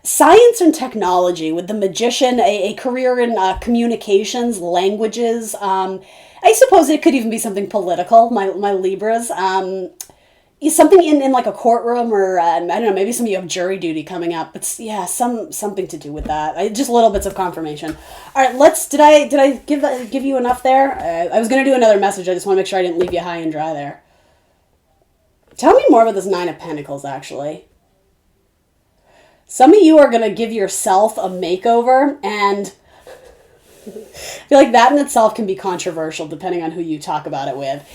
science and technology with the Magician, a career in communications, languages. I suppose it could even be something political, my Libras. Something in a courtroom or, I don't know, maybe some of you have jury duty coming up. But yeah, something to do with that. Just little bits of confirmation. All right, did I give you enough there? I was going to do another message. I just want to make sure I didn't leave you high and dry there. Tell me more about this Nine of Pentacles, actually. Some of you are going to give yourself a makeover, and I feel like that in itself can be controversial depending on who you talk about it with.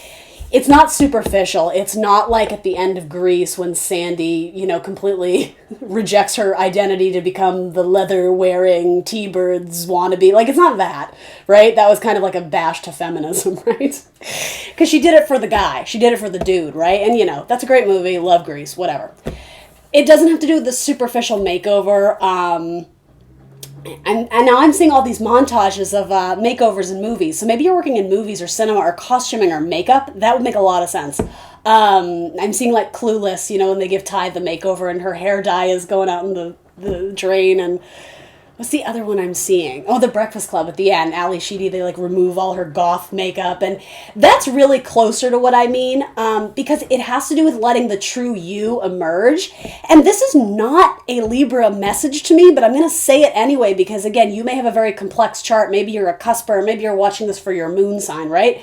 It's not superficial. It's not like at the end of Grease when Sandy, completely rejects her identity to become the leather-wearing T-Birds wannabe. It's not that, right? That was kind of like a bash to feminism, right? Because she did it for the guy. She did it for the dude, right? And, that's a great movie. Love Grease, whatever. It doesn't have to do with the superficial makeover. And now I'm seeing all these montages of makeovers in movies. So maybe you're working in movies or cinema or costuming or makeup. That would make a lot of sense. I'm seeing Clueless, when they give Ty the makeover and her hair dye is going out in the drain. And what's the other one I'm seeing? Oh, The Breakfast Club at the end. Ali Sheedy, they remove all her goth makeup. And that's really closer to what I mean because it has to do with letting the true you emerge. And this is not a Libra message to me, but I'm going to say it anyway because, again, you may have a very complex chart. Maybe you're a cusper. Maybe you're watching this for your moon sign, right?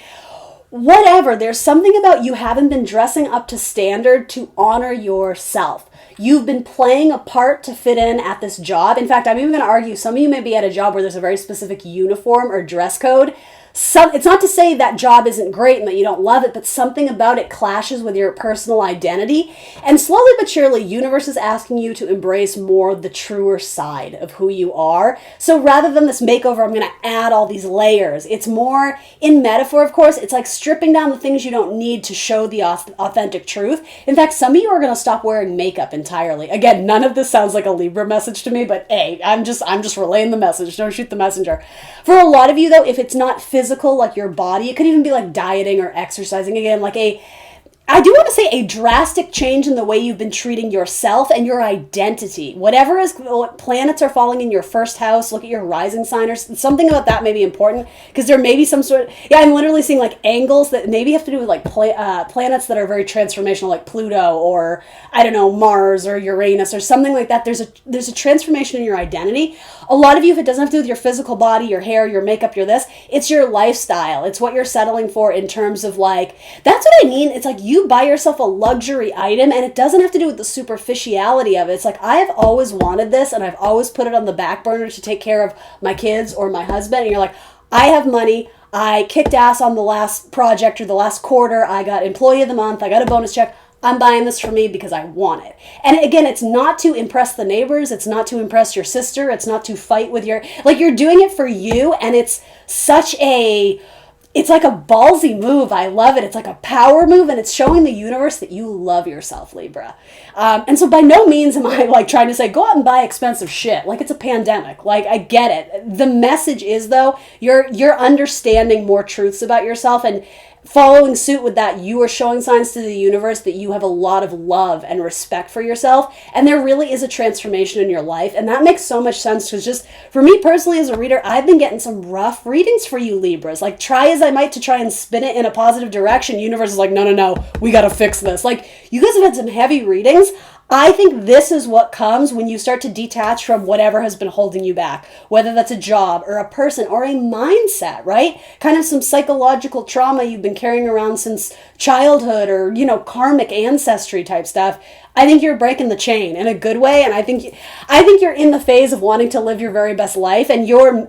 Whatever. There's something about you haven't been dressing up to standard to honor yourself. You've been playing a part to fit in at this job. In fact, I'm even going to argue some of you may be at a job where there's a very specific uniform or dress code. it's not to say that job isn't great and that you don't love it, but something about it clashes with your personal identity. And slowly but surely, universe is asking you to embrace more the truer side of who you are. So rather than this makeover, I'm going to add all these layers. It's more, in metaphor, of course, it's like stripping down the things you don't need to show the authentic truth. In fact, some of you are going to stop wearing makeup entirely. Again, none of this sounds like a Libra message to me, but hey, I'm just relaying the message. Don't shoot the messenger. For a lot of you, though, if it's not physical, like your body, it could even be like dieting or exercising. Again, like I do want to say a drastic change in the way you've been treating yourself and your identity. What planets are falling in your first house, look at your rising sign, or something about that may be important, because there may be some sort of, I'm literally seeing like angles that maybe have to do with like planets that are very transformational, like Pluto or, I don't know, Mars or Uranus or something like that. There's a transformation in your identity. A lot of you, if it doesn't have to do with your physical body, your hair, your makeup, it's your lifestyle. It's what you're settling for in terms of like, that's what I mean. It's like you buy yourself a luxury item and it doesn't have to do with the superficiality of it. It's like, I've always wanted this and I've always put it on the back burner to take care of my kids or my husband. And you're like, I have money. I kicked ass on the last project or the last quarter. I got employee of the month. I got a bonus check. I'm buying this for me because I want it. And again, it's not to impress the neighbors. It's not to impress your sister. It's not to fight with you're doing it for you. And it's it's like a ballsy move. I love it. It's like a power move, and it's showing the universe that you love yourself, Libra. And so by no means am I like trying to say, go out and buy expensive shit. Like it's a pandemic. Like I get it. The message is though, you're understanding more truths about yourself, and following suit with that, you are showing signs to the universe that you have a lot of love and respect for yourself, and there really is a transformation in your life. And that makes so much sense, because just for me personally as a reader, I've been getting some rough readings for you Libras. Like, try as I might to try and spin it in a positive direction, universe is like, no, we gotta fix this. Like, you guys have had some heavy readings. I think this is what comes when you start to detach from whatever has been holding you back, whether that's a job or a person or a mindset, right? Kind of some psychological trauma you've been carrying around since childhood, or, karmic ancestry type stuff. I think you're breaking the chain in a good way, and I think you're in the phase of wanting to live your very best life, and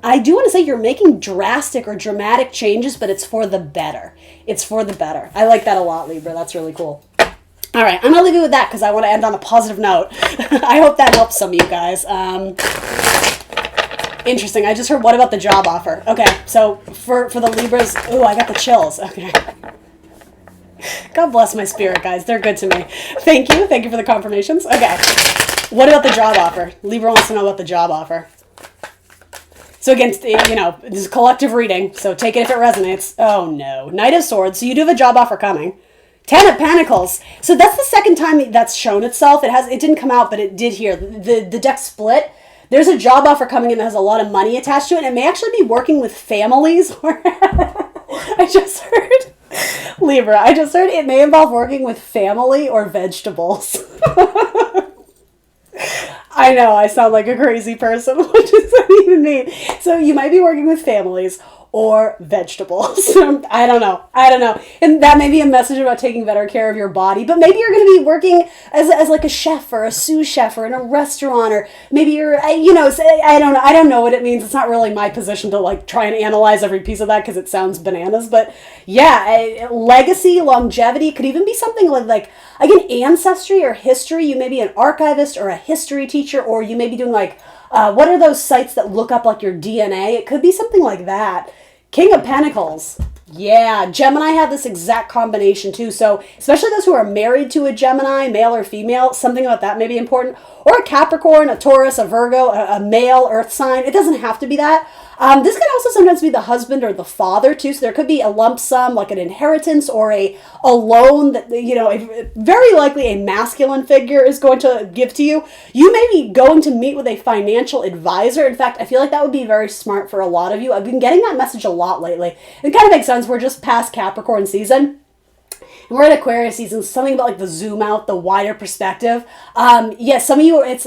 I do want to say you're making drastic or dramatic changes, but it's for the better. It's for the better. I like that a lot, Libra. That's really cool. All right, I'm going to leave you with that because I want to end on a positive note. I hope that helps some of you guys. Interesting. I just heard, what about the job offer? Okay, so for the Libras, ooh, I got the chills. Okay. God bless my spirit, guys. They're good to me. Thank you. Thank you for the confirmations. Okay. What about the job offer? Libra wants to know about the job offer. So again, this is collective reading, so take it if it resonates. Oh, no. Knight of Swords. So you do have a job offer coming. Ten of Pentacles. So that's the second time that's shown itself. It didn't come out, but it did here. The deck split. There's a job offer coming in that has a lot of money attached to it. And it may actually be working with families. I just heard, Libra, it may involve working with family or vegetables. I know, I sound like a crazy person. What does that even mean? So you might be working with families or vegetables. I don't know. And that may be a message about taking better care of your body, but maybe you're going to be working as like a chef or a sous chef or in a restaurant, or maybe you're, I don't know what it means. It's not really my position to like try and analyze every piece of that because it sounds bananas, but yeah, legacy, longevity could even be something like again, ancestry or history. You may be an archivist or a history teacher, or you may be doing like, what are those sites that look up like your DNA? It could be something like that. King of Pentacles. Yeah, Gemini have this exact combination too. So especially those who are married to a Gemini, male or female, something about that may be important. Or a Capricorn, a Taurus, a Virgo, a male earth sign. It doesn't have to be that. This can also sometimes be the husband or the father too. So there could be a lump sum, like an inheritance or a loan that, very likely a masculine figure is going to give to you. You may be going to meet with a financial advisor. In fact, I feel like that would be very smart for a lot of you. I've been getting that message a lot lately. It kind of makes sense. We're just past Capricorn season. And we're in Aquarius season, something about like the zoom out, the wider perspective. Some of you, it's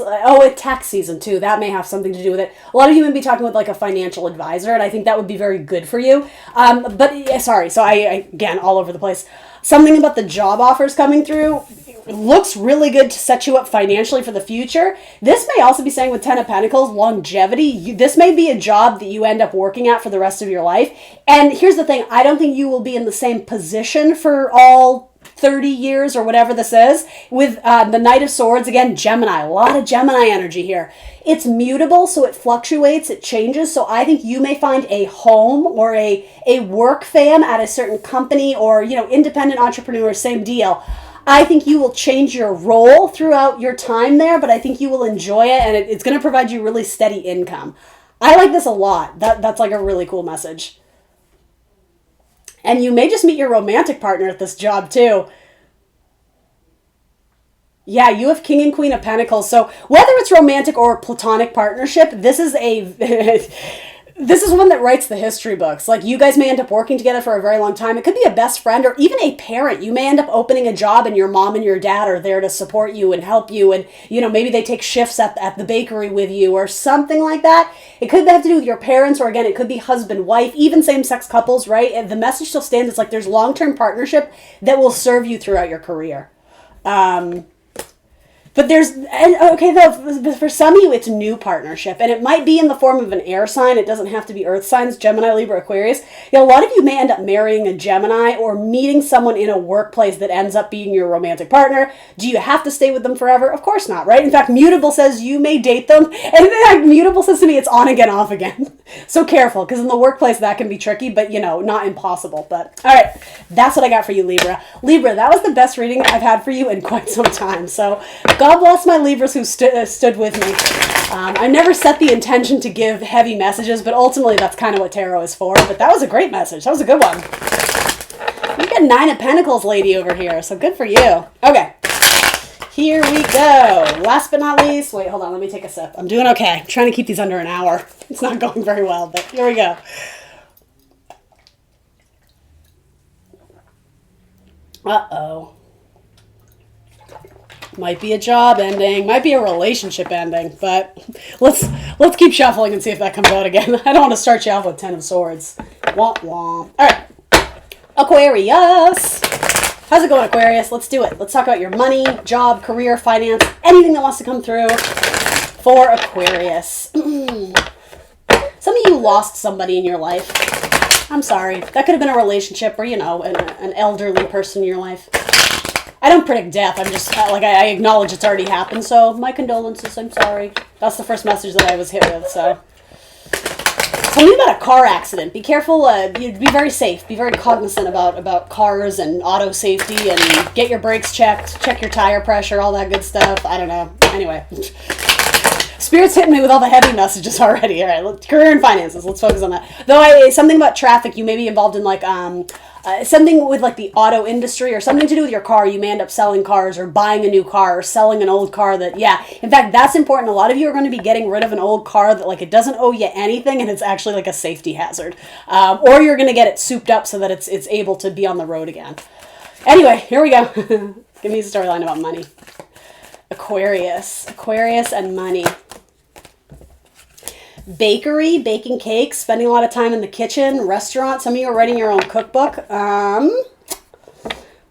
tax season too. That may have something to do with it. A lot of you may be talking with like a financial advisor, and I think that would be very good for you. So I again, all over the place. Something about the job offers coming through. looks really good to set you up financially for the future. This may also be saying with Ten of Pentacles, longevity. This may be a job that you end up working at for the rest of your life. And here's the thing, I don't think you will be in the same position for all 30 years or whatever this is. With the Knight of Swords, again, Gemini, a lot of Gemini energy here. It's mutable, so it fluctuates, it changes. So I think you may find a home or a work fam at a certain company, or, you know, independent entrepreneur, same deal. I think you will change your role throughout your time there, but I think you will enjoy it, and it's going to provide you really steady income. I like this a lot. That's like a really cool message. And you may just meet your romantic partner at this job too. Yeah, you have King and Queen of Pentacles. So whether it's romantic or platonic partnership, this is this is one that writes the history books. Like, you guys may end up working together for a very long time. It could be a best friend or even a parent. You may end up opening a job and your mom and your dad are there to support you and help you. And, you know, maybe they take shifts at the bakery with you or something like that. It could have to do with your parents, or again, it could be husband, wife, even same-sex couples, right? And the message still stands. It's like there's long-term partnership that will serve you throughout your career. But there's, okay, though, for some of you, it's new partnership, and it might be in the form of an air sign. It doesn't have to be earth signs, Gemini, Libra, Aquarius. You know, a lot of you may end up marrying a Gemini or meeting someone in a workplace that ends up being your romantic partner. Do you have to stay with them forever? Of course not, right? In fact, Mutable says you may date them, and in fact, Mutable says to me it's on again, off again. So careful, because in the workplace that can be tricky, but, you know, not impossible. But, all right, that's what I got for you, Libra. Libra, that was the best reading I've had for you in quite some time. So, God bless my Libras who stood with me. I never set the intention to give heavy messages, but ultimately that's kind of what tarot is for. But that was a great message. That was a good one. You got Nine of Pentacles lady over here, so good for you. Okay, here we go. Last but not least, wait, hold on, let me take a sip. I'm doing okay. I'm trying to keep these under an hour. It's not going very well, but here we go. Uh-oh. Might be a job ending, might be a relationship ending, but let's keep shuffling and see if that comes out again. I don't want to start you off with Ten of Swords. Womp womp. All right, Aquarius. How's it going, Aquarius? Let's do it. Let's talk about your money, job, career, finance, anything that wants to come through for Aquarius. Some of you lost somebody in your life. I'm sorry. That could have been a relationship or, you know, an elderly person in your life. I don't predict death. I'm just, like, I acknowledge it's already happened, so my condolences. I'm sorry. That's the first message that I was hit with, so. Tell me about a car accident. Be careful. Be very safe. Be very cognizant about cars and auto safety, and get your brakes checked. Check your tire pressure, all that good stuff. I don't know. Anyway. Spirit's hitting me with all the heavy messages already. All right, career and finances. Let's focus on that. Though something about traffic, you may be involved in, like, something with, like, the auto industry or something to do with your car. You may end up selling cars or buying a new car or selling an old car that, yeah. In fact, that's important. A lot of you are going to be getting rid of an old car that, like, it doesn't owe you anything and it's actually like a safety hazard. Or you're going to get it souped up so that it's able to be on the road again. Anyway, here we go. Give me a storyline about money. Aquarius and money. Bakery, baking cakes, spending a lot of time in the kitchen, restaurant. Some of you are writing your own cookbook.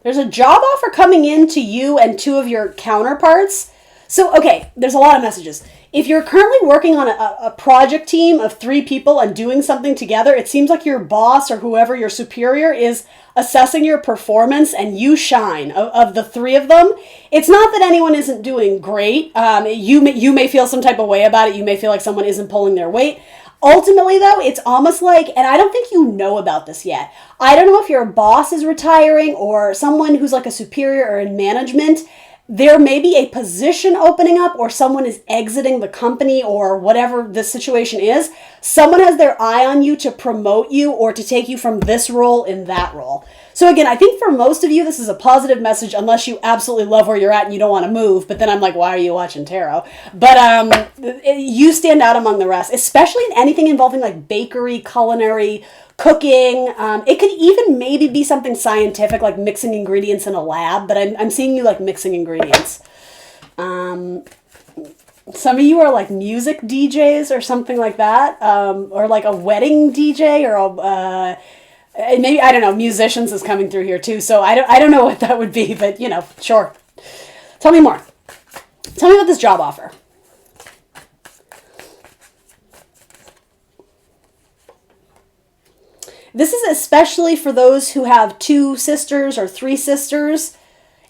There's a job offer coming in to you and two of your counterparts. So, okay, there's a lot of messages. If you're currently working on a project team of 3 people and doing something together, it seems like your boss or whoever your superior is assessing your performance and you shine. Of the 3 of them, it's not that anyone isn't doing great. You may feel some type of way about it. You may feel like someone isn't pulling their weight. Ultimately, though, it's almost like, and I don't think you know about this yet. I don't know if your boss is retiring or someone who's like a superior or in management. There may be a position opening up or someone is exiting the company or whatever the situation is. Someone has their eye on you to promote you or to take you from this role in that role. So again, I think for most of you, this is a positive message unless you absolutely love where you're at and you don't want to move. But then I'm like, why are you watching tarot? But you stand out among the rest, especially in anything involving like bakery, culinary, cooking. It could even maybe be something scientific like mixing ingredients in a lab, but I'm seeing you like mixing ingredients. Some of you are like music DJs or something like that, or like a wedding DJ or maybe, I don't know, musicians is coming through here too. So I don't know what that would be, but you know, sure. Tell me more. Tell me about this job offer. This is especially for those who have 2 sisters or 3 sisters,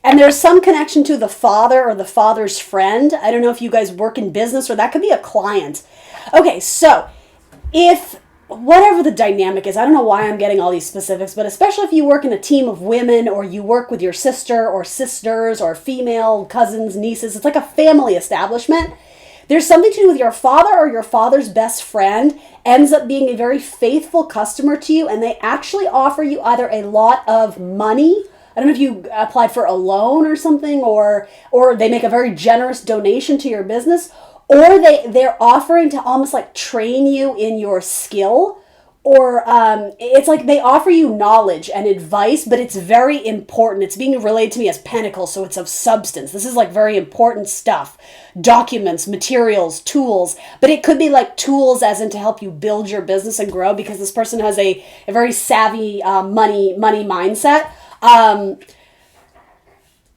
and there's some connection to the father or the father's friend. I don't know if you guys work in business, or that could be a client. Okay, so if whatever the dynamic is, I don't know why I'm getting all these specifics, but especially if you work in a team of women, or you work with your sister or sisters or female cousins, nieces, it's like a family establishment. There's something to do with your father or your father's best friend ends up being a very faithful customer to you, and they actually offer you either a lot of money. I don't know if you applied for a loan or something, or they make a very generous donation to your business, or they're offering to almost like train you in your skill, or it's like they offer you knowledge and advice, but it's very important. It's being relayed to me as pentacles, so it's of substance. This is like very important stuff. Documents, materials, tools, but it could be like tools as in to help you build your business and grow, because this person has a very savvy money mindset.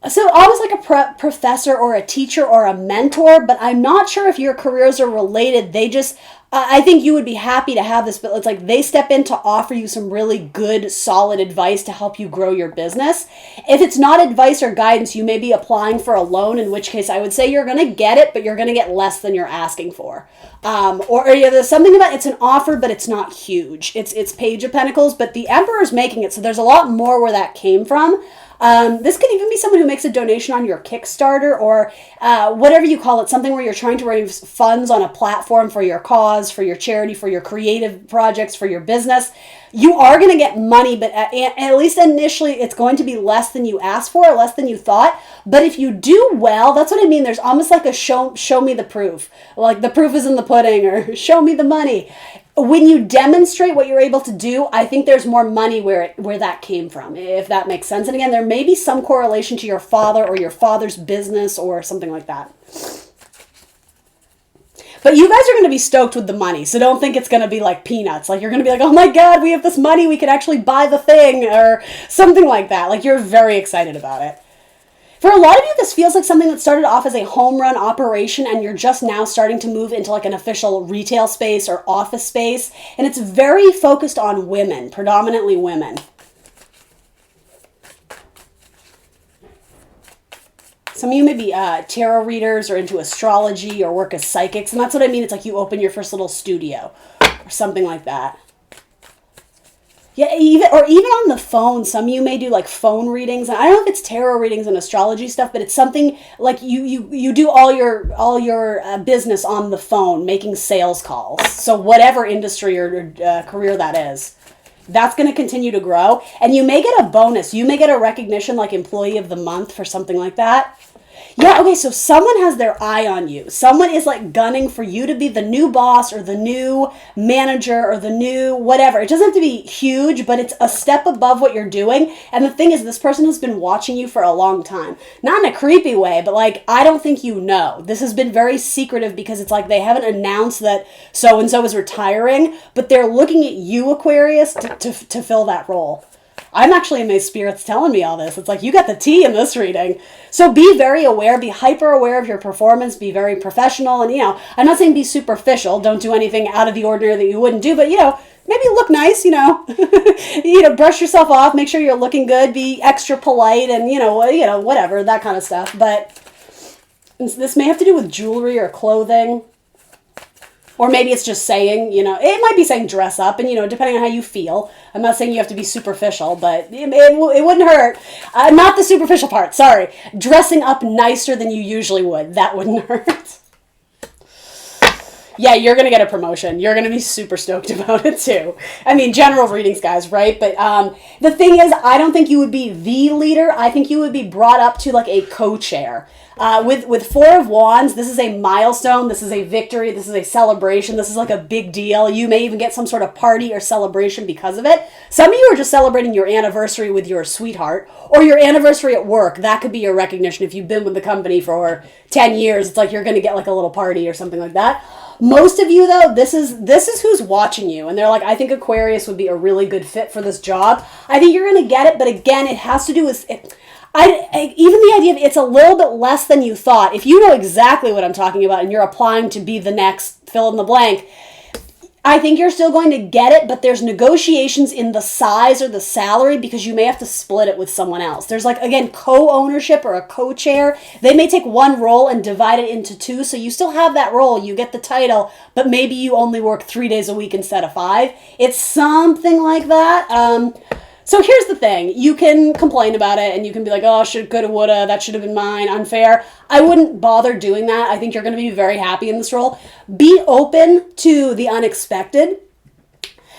So almost like a professor or a teacher or a mentor, but I'm not sure if your careers are related. They just, I think you would be happy to have this, but it's like they step in to offer you some really good, solid advice to help you grow your business. If it's not advice or guidance, you may be applying for a loan, in which case I would say you're going to get it, but you're going to get less than you're asking for. Or there's something about it's an offer, but it's not huge. It's Page of Pentacles, but the Emperor's making it, so there's a lot more where that came from. This could even be someone who makes a donation on your Kickstarter, or whatever you call it, something where you're trying to raise funds on a platform for your cause, for your charity, for your creative projects, for your business. You are going to get money, but at least initially it's going to be less than you asked for, or less than you thought. But if you do well, that's what I mean. There's almost like a show me the proof. Like the proof is in the pudding, or show me the money. When you demonstrate what you're able to do, I think there's more money where that came from, if that makes sense. And again, there may be some correlation to your father or your father's business or something like that. But you guys are going to be stoked with the money, so don't think it's going to be like peanuts. Like you're going to be like, oh my God, we have this money, we can actually buy the thing, or something like that. Like you're very excited about it. For a lot of you, this feels like something that started off as a home run operation, and you're just now starting to move into like an official retail space or office space. And it's very focused on women, predominantly women. Some of you may be tarot readers or into astrology or work as psychics. And that's what I mean. It's like you open your first little studio or something like that. Yeah, even on the phone, some of you may do like phone readings. And I don't know if it's tarot readings and astrology stuff, but it's something like you do all your business on the phone, making sales calls. So whatever industry or career that is, that's going to continue to grow. And you may get a bonus. You may get a recognition like Employee of the Month for something like that. Yeah, okay, so someone has their eye on you. Someone is like gunning for you to be the new boss or the new manager or the new whatever. It doesn't have to be huge, but it's a step above what you're doing. And the thing is, this person has been watching you for a long time. Not in a creepy way, but like, I don't think you know. This has been very secretive because it's like they haven't announced that so-and-so is retiring, but they're looking at you, Aquarius, to fill that role. I'm actually amazed Spirit's telling me all this. It's like, you got the tea in this reading. So be very aware, be hyper aware of your performance, be very professional. And, I'm not saying be superficial. Don't do anything out of the ordinary that you wouldn't do. But, maybe look nice, brush yourself off, make sure you're looking good, be extra polite and, whatever, that kind of stuff. But this may have to do with jewelry or clothing. Or maybe it's just saying, it might be saying dress up, and, depending on how you feel. I'm not saying you have to be superficial, but it wouldn't hurt. Not the superficial part, sorry. Dressing up nicer than you usually would. That wouldn't hurt. Yeah, you're going to get a promotion. You're going to be super stoked about it, too. I mean, general readings, guys, right? But the thing is, I don't think you would be the leader. I think you would be brought up to, like, a co-chair. With Four of Wands, this is a milestone, this is a victory, this is a celebration, this is like a big deal. You may even get some sort of party or celebration because of it. Some of you are just celebrating your anniversary with your sweetheart, or your anniversary at work. That could be your recognition. If you've been with the company for 10 years, it's like you're going to get like a little party or something like that. Most of you, though, this is who's watching you. And they're like, I think Aquarius would be a really good fit for this job. I think you're going to get it. But again, it has to do with... Even the idea of it's a little bit less than you thought. If you know exactly what I'm talking about and you're applying to be the next fill in the blank, I think you're still going to get it, but there's negotiations in the size or the salary because you may have to split it with someone else. There's like, again, co-ownership or a co-chair. They may take one role and divide it into two, so you still have that role. You get the title, but maybe you only work 3 days a week instead of 5. It's something like that. So here's the thing. You can complain about it and you can be like, oh, should, coulda, woulda, that should have been mine, unfair. I wouldn't bother doing that. I think you're going to be very happy in this role. Be open to the unexpected.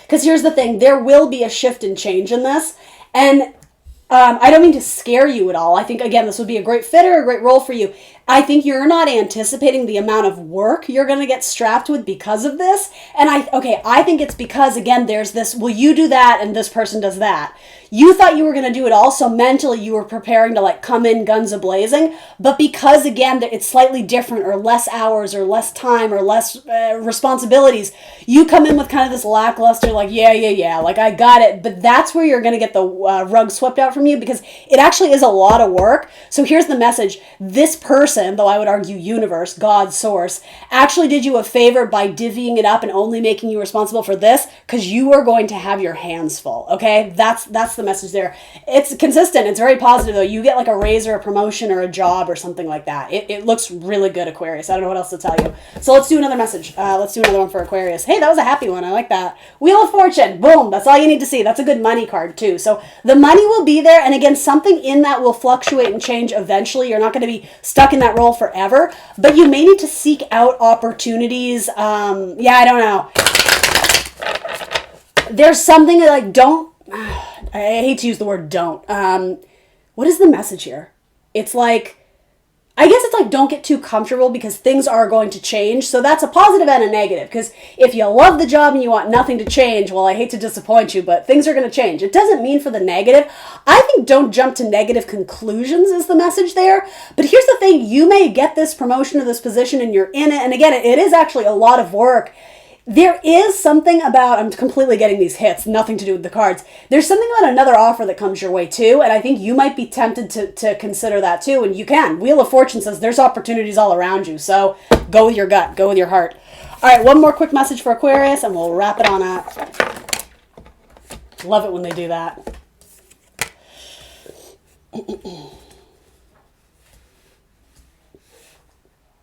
Because here's the thing. There will be a shift and change in this. And I don't mean to scare you at all. I think, again, this would be a great fit or a great role for you. I think you're not anticipating the amount of work you're going to get strapped with because of this. And I think it's because, again, there's this, well, you do that and this person does that. You thought you were going to do it all, so mentally you were preparing to like come in guns a-blazing. But because, again, it's slightly different or less hours or less time or less responsibilities, you come in with kind of this lackluster, like, yeah, like I got it. But that's where you're going to get the rug swept out from you because it actually is a lot of work. So here's the message. This person, though I would argue universe, God, source, actually did you a favor by divvying it up and only making you responsible for this because you are going to have your hands full, okay? That's the message there. It's consistent. It's very positive, though. You get like a raise or a promotion or a job or something like that. It looks really good, Aquarius. I don't know what else to tell you. So let's do another message. Let's do another one for Aquarius. Hey, that was a happy one. I like that. Wheel of Fortune. Boom. That's all you need to see. That's a good money card, too. So the money will be there. And again, something in that will fluctuate and change eventually. You're not going to be stuck in that role forever, but you may need to seek out opportunities. I don't know. There's something like I hate to use the word don't. What is the message here? It's like, I guess it's like don't get too comfortable because things are going to change. So that's a positive and a negative. Because if you love the job and you want nothing to change, well, I hate to disappoint you, but things are going to change. It doesn't mean for the negative. I think don't jump to negative conclusions is the message there. But here's the thing. You may get this promotion or this position and you're in it. And again, it is actually a lot of work. There is something about, I'm completely getting these hits, nothing to do with the cards. There's something about another offer that comes your way too, and I think you might be tempted to consider that too, and you can. Wheel of Fortune says there's opportunities all around you, so go with your gut, go with your heart. All right, one more quick message for Aquarius, and we'll wrap it on up. Love it when they do that.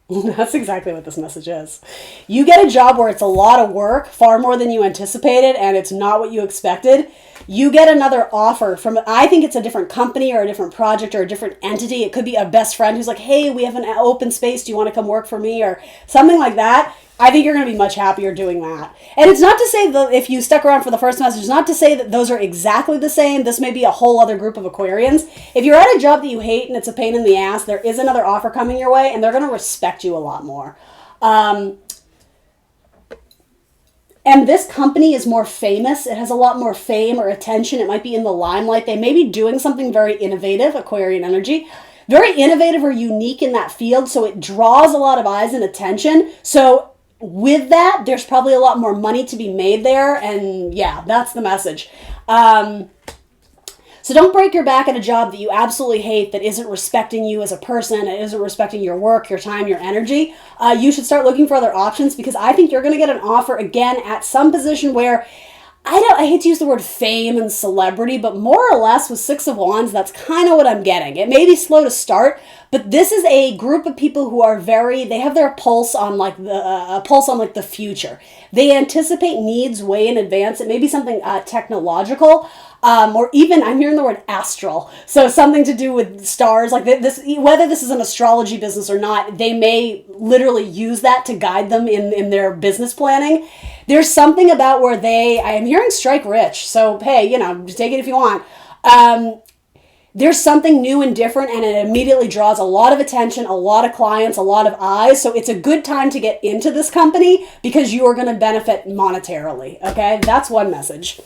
That's exactly what this message is. You get a job where it's a lot of work, far more than you anticipated, and it's not what you expected. You get another offer from, I think it's a different company or a different project or a different entity. It could be a best friend who's like, hey, we have an open space. Do you want to come work for me? Or something like that. I think you're going to be much happier doing that. And it's not to say that if you stuck around for the first message, it's not to say that those are exactly the same. This may be a whole other group of Aquarians. If you're at a job that you hate and it's a pain in the ass, there is another offer coming your way and they're going to respect you a lot more. And this company is more famous. It has a lot more fame or attention. It might be in the limelight. They may be doing something very innovative, Aquarian energy. Very innovative or unique in that field, so it draws a lot of eyes and attention. So with that, there's probably a lot more money to be made there, and yeah, that's the message. So don't break your back at a job that you absolutely hate, that isn't respecting you as a person, it isn't respecting your work, your time, your energy. You should start looking for other options because I think you're going to get an offer again at some position where I hate to use the word fame and celebrity, but more or less with Six of Wands, that's kind of what I'm getting. It may be slow to start, but this is a group of people who are they have their pulse on like the future. They anticipate needs way in advance. It may be something technological, or even I'm hearing the word astral. So something to do with stars, like this, whether this is an astrology business or not, they may literally use that to guide them in their business planning. There's something about where I am hearing strike rich. So, hey, take it if you want. There's something new and different, and it immediately draws a lot of attention, a lot of clients, a lot of eyes. So it's a good time to get into this company because you are going to benefit monetarily. Okay, that's one message.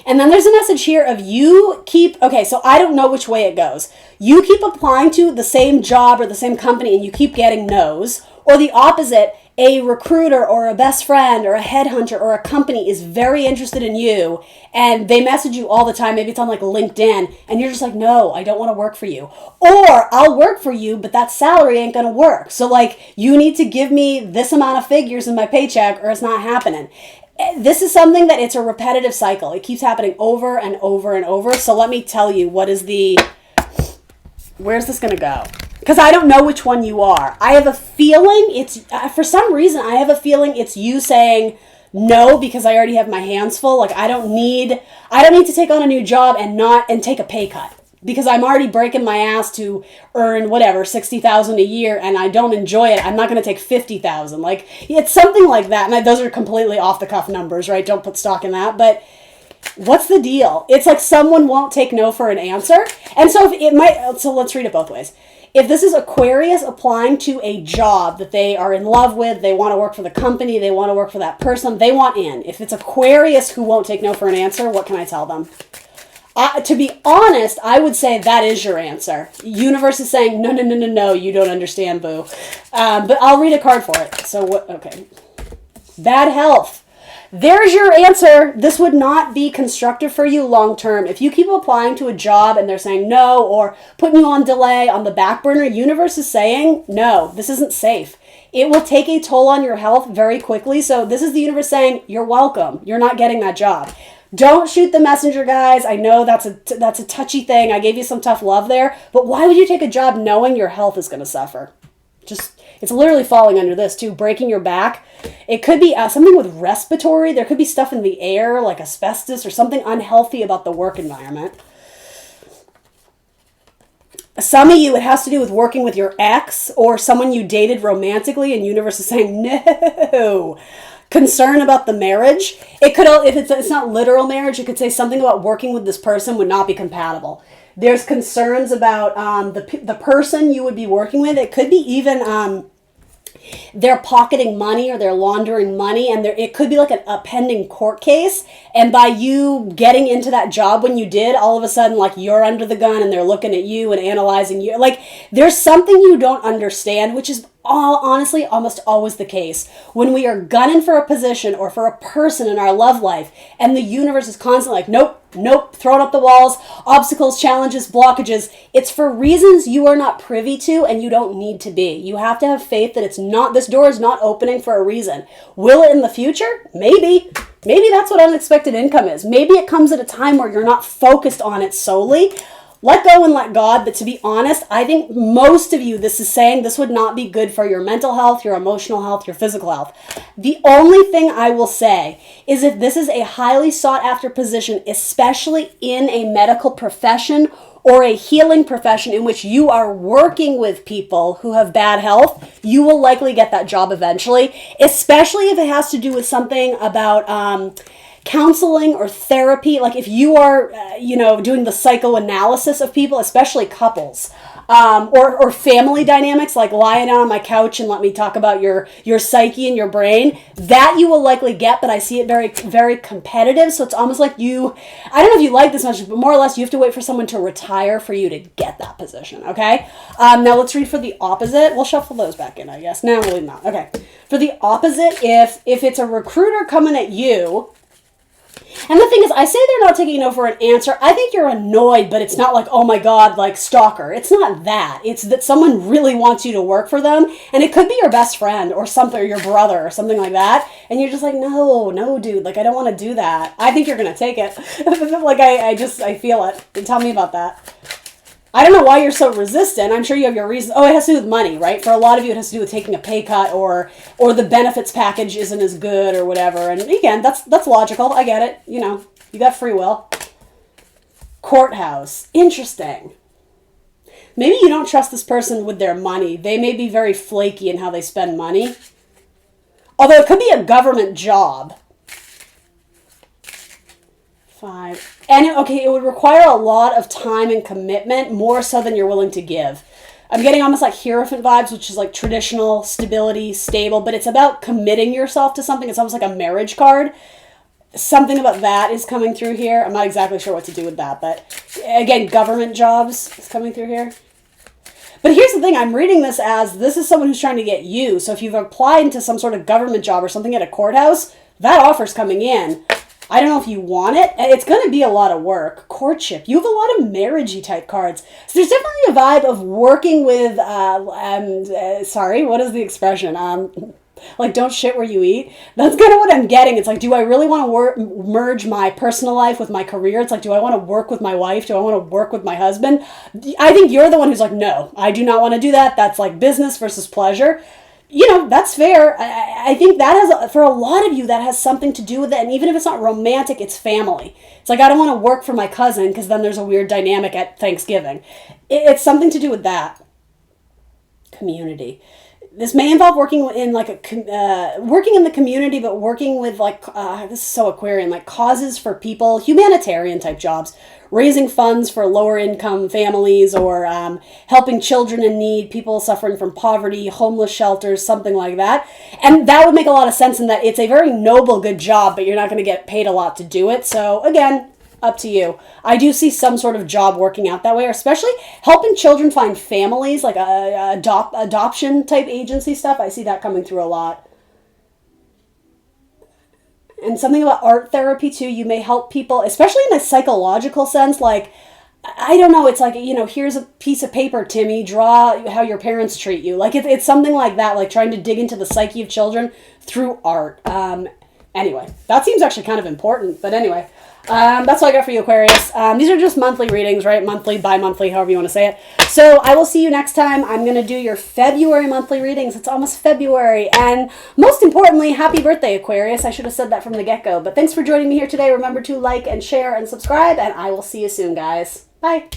And then there's a message here of so I don't know which way it goes. You keep applying to the same job or the same company and you keep getting no's, or the opposite, a recruiter or a best friend or a headhunter or a company is very interested in you and they message you all the time, maybe it's on like LinkedIn, and you're just like, no, I don't want to work for you. Or I'll work for you, but that salary ain't going to work. So like, you need to give me this amount of figures in my paycheck or it's not happening. This is something that it's a repetitive cycle. It keeps happening over and over and over. So let me tell you, where's this going to go? Because I don't know which one you are. I have a feeling for some reason, I have a feeling it's you saying no because I already have my hands full. Like I don't need to take on a new job and take a pay cut because I'm already breaking my ass to earn whatever, $60,000 a year and I don't enjoy it. I'm not going to take $50,000. Like it's something like that. And those are completely off the cuff numbers, right? Don't put stock in that. But what's the deal? It's like someone won't take no for an answer. And so let's read it both ways. If this is Aquarius applying to a job that they are in love with, they want to work for the company, they want to work for that person, they want in. If it's Aquarius who won't take no for an answer, what can I tell them? To be honest, I would say that is your answer. Universe is saying, no, you don't understand, boo. But I'll read a card for it. So what? Okay. Bad health. There's your answer. This would not be constructive for you long term. If you keep applying to a job and they're saying no or putting you on delay on the back burner, universe is saying, no, this isn't safe. It will take a toll on your health very quickly. So this is the universe saying, you're welcome. You're not getting that job. Don't shoot the messenger, guys. I know that's a touchy thing. I gave you some tough love there. But why would you take a job knowing your health is going to suffer? It's literally falling under this too, breaking your back. It could be something with respiratory. There could be stuff in the air like asbestos or something unhealthy about the work environment. Some of you, it has to do with working with your ex or someone you dated romantically and universe is saying no. Concern about the marriage. It could, if it's not literal marriage, it could say something about working with this person would not be compatible. There's concerns about the person you would be working with. It could be even they're pocketing money or they're laundering money, and it could be like a pending court case. And by you getting into that job when you did, all of a sudden, like you're under the gun and they're looking at you and analyzing you. Like there's something you don't understand, which is honestly almost always the case when we are gunning for a position or for a person in our love life, and the universe is constantly like, nope, throwing up the walls, obstacles, challenges, blockages. It's for reasons you are not privy to and you don't need to be. You have to have faith that this door is not opening for a reason. Will it in the future? Maybe that's what unexpected income is. Maybe it comes at a time where you're not focused on it solely. Let go and let God. But to be honest, I think most of you, this is saying this would not be good for your mental health, your emotional health, your physical health. The only thing I will say is if this is a highly sought after position, especially in a medical profession or a healing profession in which you are working with people who have bad health, you will likely get that job eventually, especially if it has to do with something about counseling or therapy. Like if you are, doing the psychoanalysis of people, especially couples, or family dynamics, like lying down on my couch and let me talk about your psyche and your brain, that you will likely get, but I see it very, very competitive. So it's almost like I don't know if you like this much, but more or less you have to wait for someone to retire for you to get that position, okay? Now let's read for the opposite. We'll shuffle those back in, I guess. No, really not. Okay. For the opposite, if it's a recruiter coming at you, and the thing is, I say they're not taking no for an answer. I think you're annoyed, but it's not like, oh my God, like stalker. It's not that. It's that someone really wants you to work for them. And it could be your best friend or something, or your brother or something like that. And you're just like, no, dude, like I don't want to do that. I think you're going to take it. Like I feel it. Tell me about that. I don't know why you're so resistant. I'm sure you have your reasons. Oh, it has to do with money, right? For a lot of you, it has to do with taking a pay cut or the benefits package isn't as good or whatever. And again, that's logical. I get it. You got free will. Courthouse. Interesting. Maybe you don't trust this person with their money. They may be very flaky in how they spend money. Although it could be a government job. 5. And it would require a lot of time and commitment, more so than you're willing to give. I'm getting almost like Hierophant vibes, which is like traditional, stability, stable, but it's about committing yourself to something. It's almost like a marriage card. Something about that is coming through here. I'm not exactly sure what to do with that, but again, government jobs is coming through here. But here's the thing, I'm reading this as this is someone who's trying to get you. So if you've applied into some sort of government job or something at a courthouse, that offer's coming in. I don't know if you want it. It's going to be a lot of work. Courtship. You have a lot of marriagey type cards. So there's definitely a vibe of working with, sorry, what is the expression? Like, don't shit where you eat. That's kind of what I'm getting. It's like, do I really want to merge my personal life with my career? It's like, do I want to work with my wife? Do I want to work with my husband? I think you're the one who's like, no, I do not want to do that. That's like business versus pleasure. You know, that's fair. I think that has, for a lot of you, that has something to do with it. And even if it's not romantic, it's family. It's like, I don't want to work for my cousin because then there's a weird dynamic at Thanksgiving. It's something to do with that. Community. This may involve working in like working in the community, but working with like, this is so Aquarian, like causes for people, humanitarian type jobs, raising funds for lower income families or helping children in need, people suffering from poverty, homeless shelters, something like that. And that would make a lot of sense in that it's a very noble, good job, but you're not going to get paid a lot to do it. So again, up to you. I do see some sort of job working out that way, or especially helping children find families, like adoption type agency stuff. I see that coming through a lot. And something about art therapy too. You may help people, especially in a psychological sense, like, I don't know, it's like, you know, here's a piece of paper, Timmy, draw how your parents treat you. Like, it's something like that, like trying to dig into the psyche of children through art. Anyway, that seems actually kind of important, but anyway. That's all I got for you, Aquarius. These are just monthly readings, right? Monthly, bi-monthly, however you want to say it. So I will see you next time. I'm going to do your February monthly readings. It's almost February. And most importantly, happy birthday, Aquarius. I should have said that from the get-go. But thanks for joining me here today. Remember to like and share and subscribe, and I will see you soon, guys. Bye.